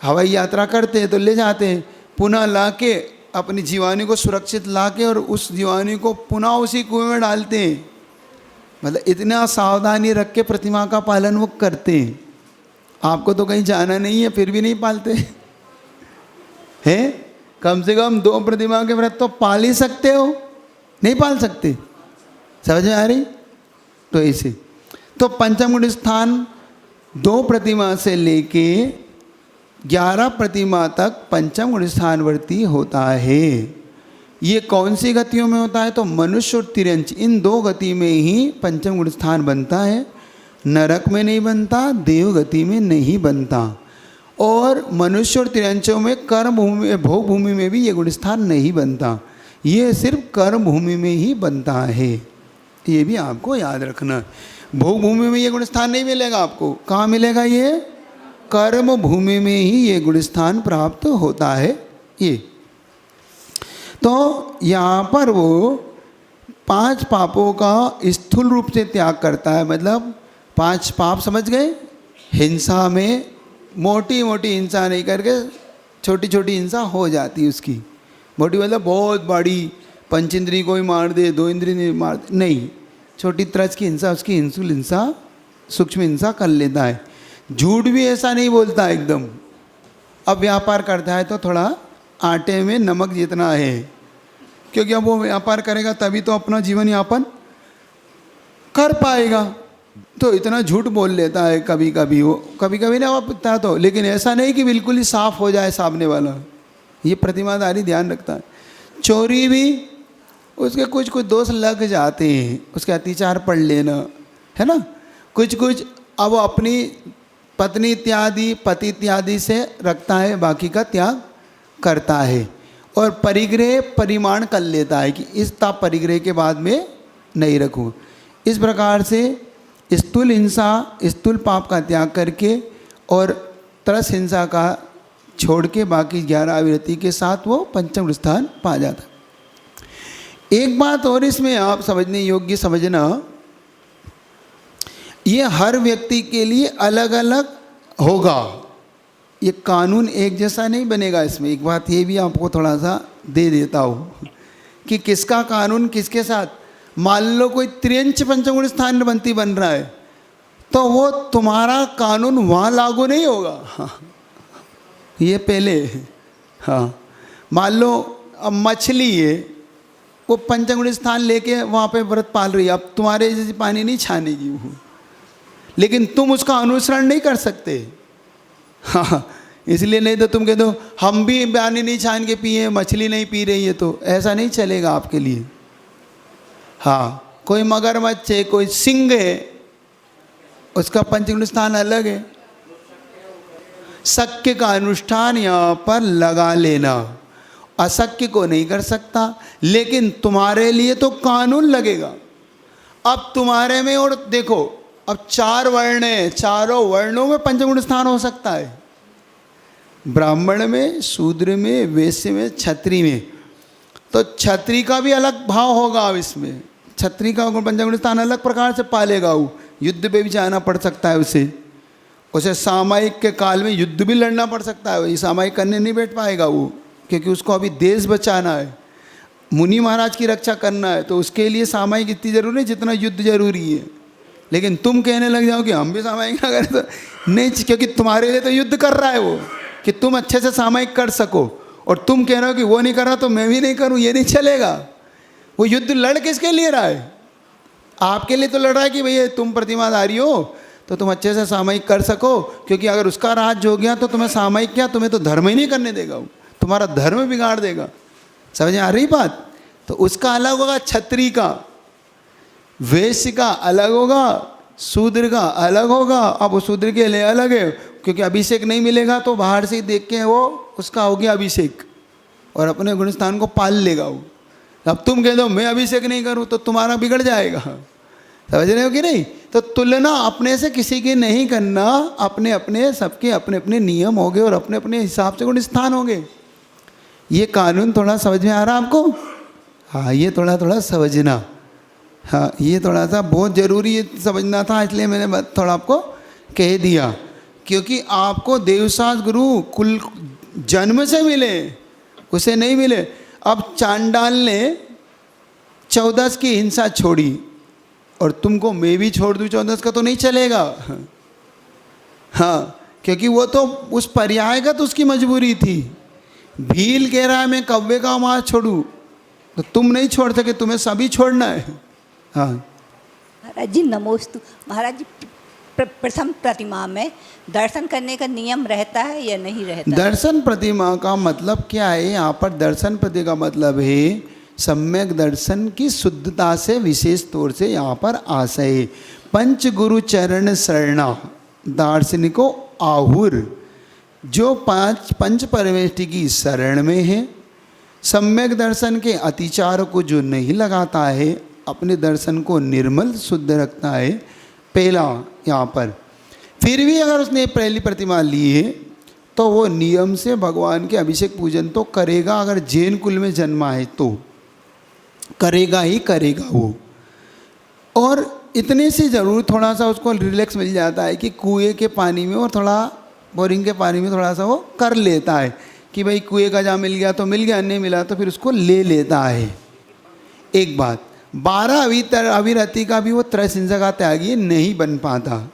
हवाई यात्रा करते हैं तो ले जाते हैं, पुनः लाके अपनी जीवानी को सुरक्षित लाके और उस जीवानी को पुनः उसी कुएं में डालते हैं। मतलब इतना सावधानी रख के प्रतिमा का पालन वो करते हैं। आपको तो कहीं जाना नहीं है, फिर भी नहीं पालते हैं? कम से कम 2 प्रतिमा के व्रत तो पाल ही सकते हो, नहीं पाल सकते? समझ में आ रही? तो ऐसे तो पंचम गुण स्थान 2 प्रतिमा से लेके 11 प्रतिमा तक पंचम गुण स्थानवर्ती होता है। ये कौन सी गतियों में होता है? तो मनुष्य और तिर्यंच, इन 2 गति में ही पंचम गुण स्थान बनता है। नरक में नहीं बनता, देव गति में नहीं बनता, और मनुष्य और तिर्यंचों में कर्म भूमि में, भोग भूमि में भी ये गुण स्थान नहीं बनता, ये सिर्फ कर्म भूमि में ही बनता है। ये भी आपको याद रखना। भोग भूमि में ये गुण स्थान नहीं मिलेगा आपको, कहाँ मिलेगा? ये कर्म भूमि में ही ये गुण स्थान प्राप्त होता है। ये तो यहाँ पर वो 5 पापों का स्थूल रूप से त्याग करता है। मतलब 5 पाप समझ गए? हिंसा में मोटी मोटी हिंसा नहीं करके छोटी छोटी हिंसा हो जाती है उसकी। मोटी मतलब बहुत बड़ी, 5 इंद्री को ही मार दे, 2 इंद्री मार दे, नहीं, छोटी तरह की हिंसा, उसकी हिंसुल हिंसा, सूक्ष्म हिंसा कर लेता है। झूठ भी ऐसा नहीं बोलता एकदम। अब व्यापार करता है तो थोड़ा आटे में नमक जितना है, क्योंकि अब वो व्यापार करेगा तभी तो अपना जीवन यापन कर पाएगा। तो इतना झूठ बोल लेता है कभी कभी वो, कभी कभी ना वो पिता तो, लेकिन ऐसा नहीं कि बिल्कुल ही साफ हो जाए सामने वाला। ये प्रतिमाधारी ध्यान रखता है। चोरी भी उसके कुछ कुछ दोष लग जाते हैं, उसके अत्याचार पढ़ लेना है ना, कुछ कुछ अब अपनी पत्नी इत्यादि पति इत्यादि से रखता है, बाकी का त्याग करता है। और परिग्रह परिमाण कर लेता है कि इस ताप परिग्रह के बाद में नहीं रखूँ। इस प्रकार से स्थूल हिंसा स्थूल पाप का त्याग करके और तरस हिंसा का छोड़ के बाकी 11 अविरति के साथ वो पंचम स्थान पा जाता। एक बात और इसमें आप समझने योग्य समझना, ये हर व्यक्ति के लिए अलग अलग होगा, ये कानून एक जैसा नहीं बनेगा। इसमें एक बात ये भी आपको थोड़ा सा दे देता हूँ कि किसका कानून किसके साथ। मान लो कोई त्रियंच पंचम स्थान बनती बन रहा है तो वो तुम्हारा कानून वहाँ लागू नहीं होगा। हाँ, ये पहले। हाँ, मान लो अब मछली है, वो पंचम स्थान लेके वहाँ पे व्रत पाल रही है, अब तुम्हारे जैसे पानी नहीं छानेगी वो, लेकिन तुम उसका अनुसरण नहीं कर सकते। हाँ, इसलिए नहीं तो तुम कह दो हम भी पानी नहीं छान के पिए, मछली नहीं पी रही है, तो ऐसा नहीं चलेगा आपके लिए। हाँ, कोई मगरमच्छ है, कोई सिंह है, उसका पंचम स्थान अलग है। शक्य का अनुष्ठान यहाँ पर लगा लेना, अशक्य को नहीं कर सकता, लेकिन तुम्हारे लिए तो कानून लगेगा। अब तुम्हारे में, और देखो अब 4 वर्ण है, चारों वर्णों में पंचम स्थान हो सकता है, ब्राह्मण में, शूद्र में, वैश्य में, क्षत्रिय में। तो क्षत्रिय का भी अलग भाव होगा। अब इसमें क्षत्रिय का पंचम स्थान अलग प्रकार से पालेगा, वो युद्ध पे भी जाना पड़ सकता है उसे सामयिक के काल में युद्ध भी लड़ना पड़ सकता है। ये सामयिक करने नहीं बैठ पाएगा वो, क्योंकि उसको अभी देश बचाना है, मुनि महाराज की रक्षा करना है, तो उसके लिए सामयिक इतनी जरूरी नहीं जितना युद्ध जरूरी है। लेकिन तुम कहने लग जाओ कि हम भी सामयिक ना करें तो नहीं, क्योंकि तुम्हारे लिए तो युद्ध कर रहा है वो कि तुम अच्छे से सामयिक कर सको, और तुम कह रहे हो कि वो नहीं कर रहा तो मैं भी नहीं करूं, ये नहीं चलेगा। वो युद्ध लड़ किसके लिए रहा है? आपके लिए तो लड़ रहा है कि भैया तुम प्रतिमाधारी हो तो तुम अच्छे से सामयिक कर सको, क्योंकि अगर उसका राज हो गया तो तुम्हें सामयिक क्या, तुम्हें तो धर्म ही नहीं करने देगा वो, तुम्हारा धर्म बिगाड़ देगा। समझ आ रही बात? तो उसका अलग होगा, क्षत्रिय का, वैश्य का अलग होगा, शूद्र का अलग होगा। अब वो शूद्र के लिए अलग है, क्योंकि अभिषेक नहीं मिलेगा तो बाहर से ही देख के वो उसका हो गया अभिषेक, और अपने गुणस्थान को पाल लेगा वो। अब तुम कह दो मैं अभिषेक नहीं करूं तो तुम्हारा बिगड़ जाएगा। समझ रहे हो कि नहीं? तो तुलना अपने से किसी की नहीं करना, अपने अपने सबके अपने अपने नियम हो गए और अपने अपने हिसाब से गुणस्थान हो गए। ये कानून थोड़ा समझ में आ रहा आपको? हाँ, ये थोड़ा थोड़ा समझना, हाँ ये थोड़ा सा बहुत ज़रूरी समझना था, इसलिए मैंने थोड़ा आपको कह दिया, क्योंकि आपको देवशास्त्र गुरु कुल जन्म से मिले, उसे नहीं मिले। अब चांडाल ने 14 की हिंसा छोड़ी और तुमको मैं भी छोड़ दूँ 14 का तो नहीं चलेगा। हाँ, क्योंकि वो तो उस पर्यायगत उसकी मजबूरी थी। भील कह रहा है मैं कव्वे का मांस छोड़ूँ, तो तुम नहीं छोड़ सके, तुम्हें सभी छोड़ना है। हाँ महाराज जी नमोस्तु। महाराज जी प्रथम प्रतिमा में दर्शन करने का नियम रहता है या नहीं रहता? दर्शन प्रतिमा का मतलब क्या है? यहाँ पर दर्शन प्रति का मतलब है सम्यक दर्शन की शुद्धता से विशेष तौर से यहाँ पर आशय पंच गुरु चरण शरणा दार्शनिको आहुर, जो पंच परमेष्टि की शरण में है, सम्यक दर्शन के अतिचार को जो नहीं लगाता है, अपने दर्शन को निर्मल शुद्ध रखता है, पहला यहाँ पर। फिर भी अगर उसने पहली प्रतिमा ली है तो वो नियम से भगवान के अभिषेक पूजन तो करेगा, अगर जैन कुल में जन्मा है तो करेगा ही करेगा वो। और इतने से ज़रूर थोड़ा सा उसको रिलैक्स मिल जाता है कि कुएं के पानी में और थोड़ा बोरिंग के पानी में थोड़ा सा वो कर लेता है कि भाई कुएं का जहाँ मिल गया तो मिल गया, नहीं मिला तो फिर उसको ले लेता है। एक बात, 12 अविरति का भी वो त्रयसिंसा का त्यागी नहीं बन पाता,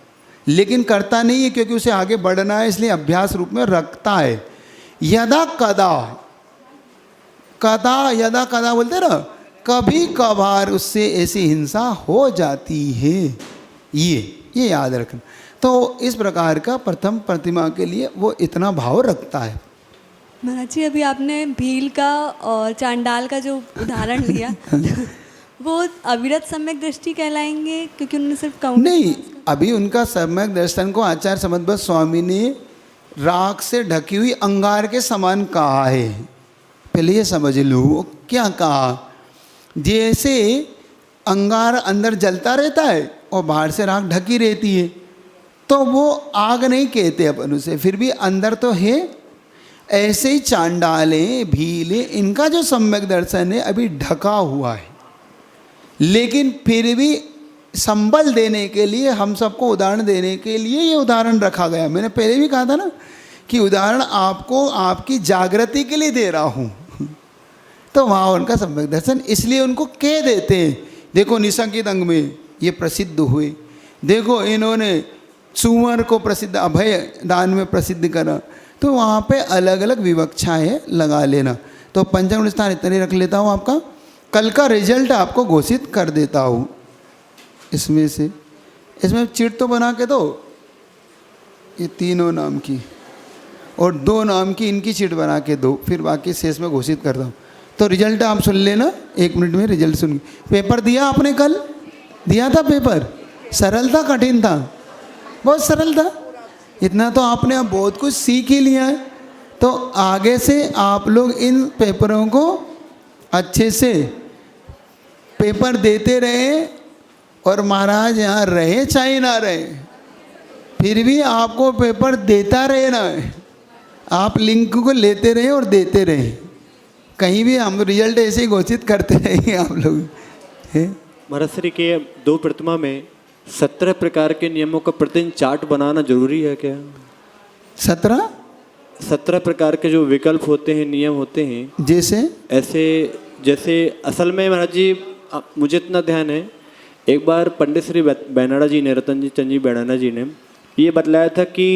लेकिन करता नहीं है क्योंकि उसे आगे बढ़ना है, इसलिए अभ्यास रूप में रखता है। यदा कदा बोलते ना, कभी कभार उससे ऐसी हिंसा हो जाती है, ये याद रखना। तो इस प्रकार का प्रथम प्रतिमा के लिए वो इतना भाव रखता है। महाराज जी अभी आपने भील का और चांडाल का जो उदाहरण लिया वो अविरत सम्यक दृष्टि कहलाएंगे क्योंकि उन्होंने सिर्फ काउंट नहीं, अभी उनका सम्यक दर्शन को आचार्य समदभट्ट स्वामी ने राख से ढकी हुई अंगार के समान कहा है। पहले ये समझ लो वो क्या कहा। जैसे अंगार अंदर जलता रहता है और बाहर से राख ढकी रहती है, तो वो आग नहीं कहते अपन उसे, फिर भी अंदर तो है। ऐसे ही चांडाले भीले इनका जो सम्यक दर्शन है अभी ढका हुआ है, लेकिन फिर भी संबल देने के लिए, हम सबको उदाहरण देने के लिए ये उदाहरण रखा गया। मैंने पहले भी कहा था ना कि उदाहरण आपको आपकी जागृति के लिए दे रहा हूँ। तो वहाँ उनका सम्यक दर्शन इसलिए उनको कह देते हैं। देखो निसंकित अंग में ये प्रसिद्ध हुए, देखो इन्होंने सुअर को प्रसिद्ध अभय दान में प्रसिद्ध करा। तो वहाँ पे अलग अलग विवक्षाएँ लगा लेना। तो पंचम स्थान इतने रख लेता हूँ, आपका कल का रिजल्ट आपको घोषित कर देता हूँ। इसमें से इसमें चिट तो बना के दो, ये तीनों नाम की और 2 नाम की इनकी चिट बना के दो, फिर बाकी शेष में घोषित करता हूँ। तो रिजल्ट आप सुन लेना, 1 मिनट में रिजल्ट सुन। पेपर दिया आपने, कल दिया था पेपर, सरल था कठिन था? बहुत सरल था। इतना तो आपने अब बहुत कुछ सीख ही लिया है। तो आगे से आप लोग इन पेपरों को अच्छे से पेपर देते रहे, और महाराज यहाँ रहे चाहे ना रहे, फिर भी आपको पेपर देता रहना है। आप लिंक को लेते रहे और देते रहे, कहीं भी हम रिजल्ट ऐसे ही घोषित करते रहेंगे आप लोग। महाराज श्री के 2 प्रतिमा में 17 प्रकार के नियमों का प्रतिदिन चार्ट बनाना जरूरी है क्या? 17 प्रकार के जो विकल्प होते हैं, नियम होते हैं, जैसे असल में महाराज जी मुझे इतना ध्यान है, एक बार पंडित श्री बैनाड़ा जी ने, रतन जी चंद जी बैनाड़ा जी ने ये बतलाया था कि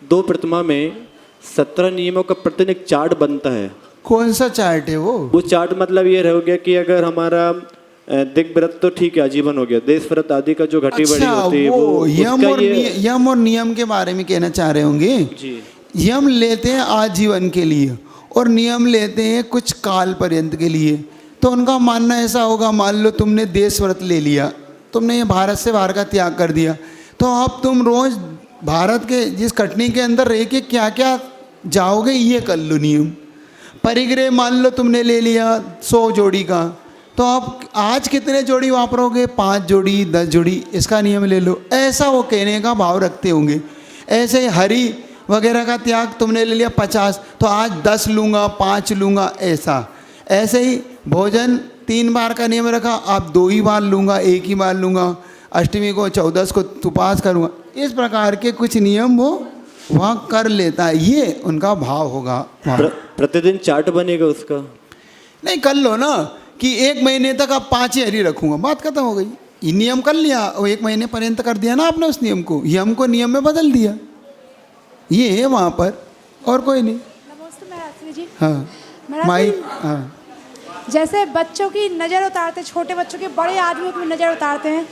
2 प्रतिमा में 17 नियमों का प्रतिदिन एक चार्ट बनता है। कौन सा चार्ट है वो? वो चार्ट मतलब ये हो गया कि अगर हमारा दिग्व्रत तो ठीक है, आजीवन हो गया, देश व्रत आदि का जो घटी बड़ी होती है वो यम और नियम के बारे में कहना चाह रहे होंगे जी। यम लेते हैं आजीवन के लिए और नियम लेते हैं कुछ काल पर्यंत के लिए। तो उनका मानना ऐसा होगा, मान लो तुमने देश व्रत ले लिया, तुमने ये भारत से बाहर का त्याग कर दिया, तो अब तुम रोज भारत के जिस कटनी के अंदर रह के क्या क्या जाओगे ये कर लो नियम। परिग्रह मान लो तुमने ले लिया 100 जोड़ी का, तो आप आज कितने जोड़ी वापरोगे? 5 जोड़ी 10 जोड़ी, इसका नियम ले लो। ऐसा वो कहने का भाव रखते होंगे। ऐसे हरी वगैरह का त्याग तुमने ले लिया 50, तो आज 10 लूँगा 5 लूँगा, ऐसे ही भोजन 3 बार का नियम रखा, आप 2 ही बार लूँगा, 1 ही बार लूँगा, अष्टमी को 14 को उपवास करूँगा। इस प्रकार के कुछ नियम वो वहाँ कर लेता है, ये उनका भाव होगा। प्रतिदिन चार्ट बनेगा उसका? नहीं, कर लो ना कि 1 महीने तक आप 5 ही हरी रखूँगा, बात खत्म हो गई। ये नियम कर लिया और 1 महीने पर्यंत कर दिया ना आपने उस नियम को, यम को नियम में बदल दिया, ये है वहाँ पर, और कोई नहीं। नमस्ते महाराज जी। हाँ माइक, हाँ। जैसे बच्चों की नज़र उतारते, छोटे बच्चों के, बड़े आदमियों की नज़र उतारते हैं,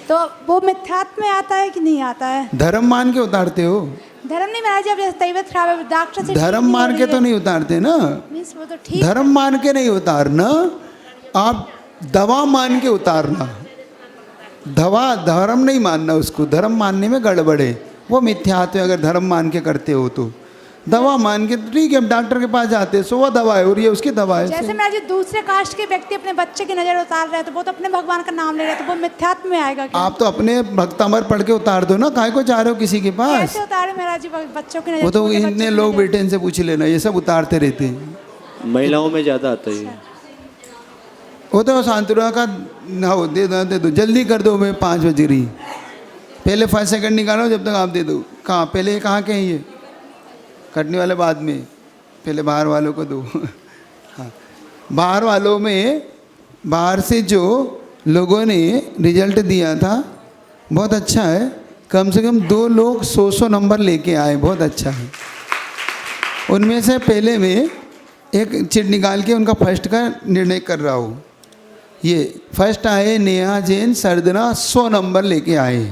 तो वो मिथ्यात्व में आता है कि नहीं आता है? धर्म मान के उतारते हो? धर्म नहीं महाराज जी, अब जैसे तबीयत खराब है, डॉक्टर से धर्म मान के तो नहीं उतारते ना, वो तो ठीक, धर्म मान के नहीं उतारना, आप दवा मान के उतारना। धर्म नहीं मानना उसको, धर्म मानने में गड़बड़ है, वो मिथ्यात्व है। अगर धर्म मान के करते हो तो दवा मान के ठीक है, डॉक्टर के पास जाते हैं, सो वो दवा है और ये उसकी दवा है। जैसे मैं जो दूसरे कास्ट के व्यक्ति अपने बच्चे की नज़र उतार रहे हैं, तो वो तो अपने भगवान का नाम ले रहे हैं, तो वो मिथ्यात्व में आएगा क्या? आप तो अपने भक्तामर पढ़ के उतार दो ना, काहे को जा रहे हो किसी के पास? कैसे उतारे महाराज जी बच्चों की नज़र? वो तो इतने लोग बेटे इनसे पूछ लेना, ये सब उतारते रहते हैं। महिलाओं में ज़्यादा आता है वो तो शांतुरा का ना दे दो, जल्दी कर दो, मैं 5 बज रही, पहले 5 सेकंड निकालो, जब तक आप दे दो। कहाँ पहले, कहाँ के हैं ये? कटने वाले बाद में, पहले बाहर वालों को दो। हाँ, बाहर वालों में, बाहर से जो लोगों ने रिजल्ट दिया था बहुत अच्छा है, कम से कम 2 लोग 100 नंबर लेके आए, बहुत अच्छा है। उनमें से पहले मैं एक चिट निकाल के उनका फर्स्ट का निर्णय कर रहा हूँ। ये फर्स्ट आए नेहा जैन सरदना, 100 नंबर लेके आए।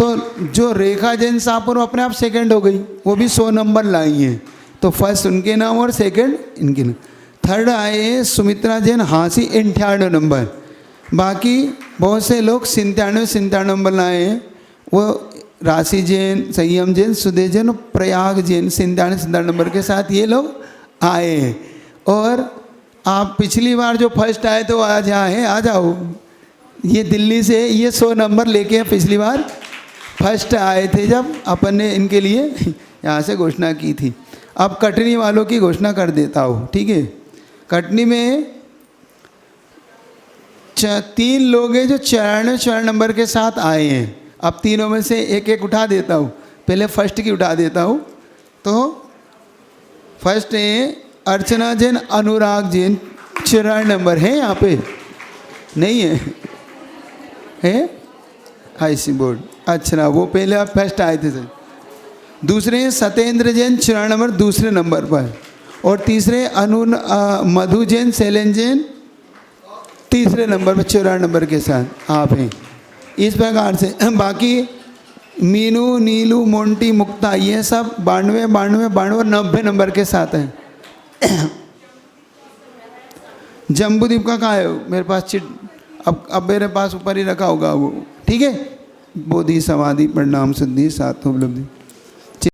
तो जो रेखा जैन शाहपुर अपने आप सेकंड हो गई, वो भी 100 नंबर लाई हैं। तो फर्स्ट उनके नाम और सेकंड इनके नाम। थर्ड आए सुमित्रा जैन हाँसी 98 नंबर। बाकी बहुत से लोग 97 नंबर लाए हैं। वो राशि जैन, संयम जैन, सुदे जैन और प्रयाग जैन 97 नंबर के साथ ये लोग आए हैं। और आप पिछली बार जो फर्स्ट आए तो आज आए, आ जाओ। ये दिल्ली से ये 100 नंबर लेके पिछली बार फर्स्ट आए थे जब अपन ने इनके लिए यहाँ से घोषणा की थी। अब कटनी वालों की घोषणा कर देता हूँ, ठीक है। कटनी में 3 लोग हैं जो 94 नंबर के साथ आए हैं। अब तीनों में से एक एक उठा देता हूँ। पहले फर्स्ट की उठा देता हूँ। तो फर्स्ट है अर्चना जैन, अनुराग जैन 94 नंबर है। यहाँ पे नहीं है आईसी बोर्ड। अच्छा, वो पहले आप फर्स्ट आए थे सर। दूसरे हैं सत्येंद्र जैन 94 नंबर, दूसरे नंबर पर। और तीसरे मधु जैन, शैलेन जैन तीसरे नंबर पर 94 नंबर के साथ आप हैं। इस प्रकार से बाकी मीनू, नीलू, मोंटी, मुक्ता ये सब 92, 92, 92 और 90 नंबर के साथ हैं। जम्बूदीप का कहाँ है? मेरे पास चिट अब मेरे पास ऊपर ही रखा होगा वो, ठीक है। बोधि समाधि प्रणाम सिद्धि सात उपलब्धि।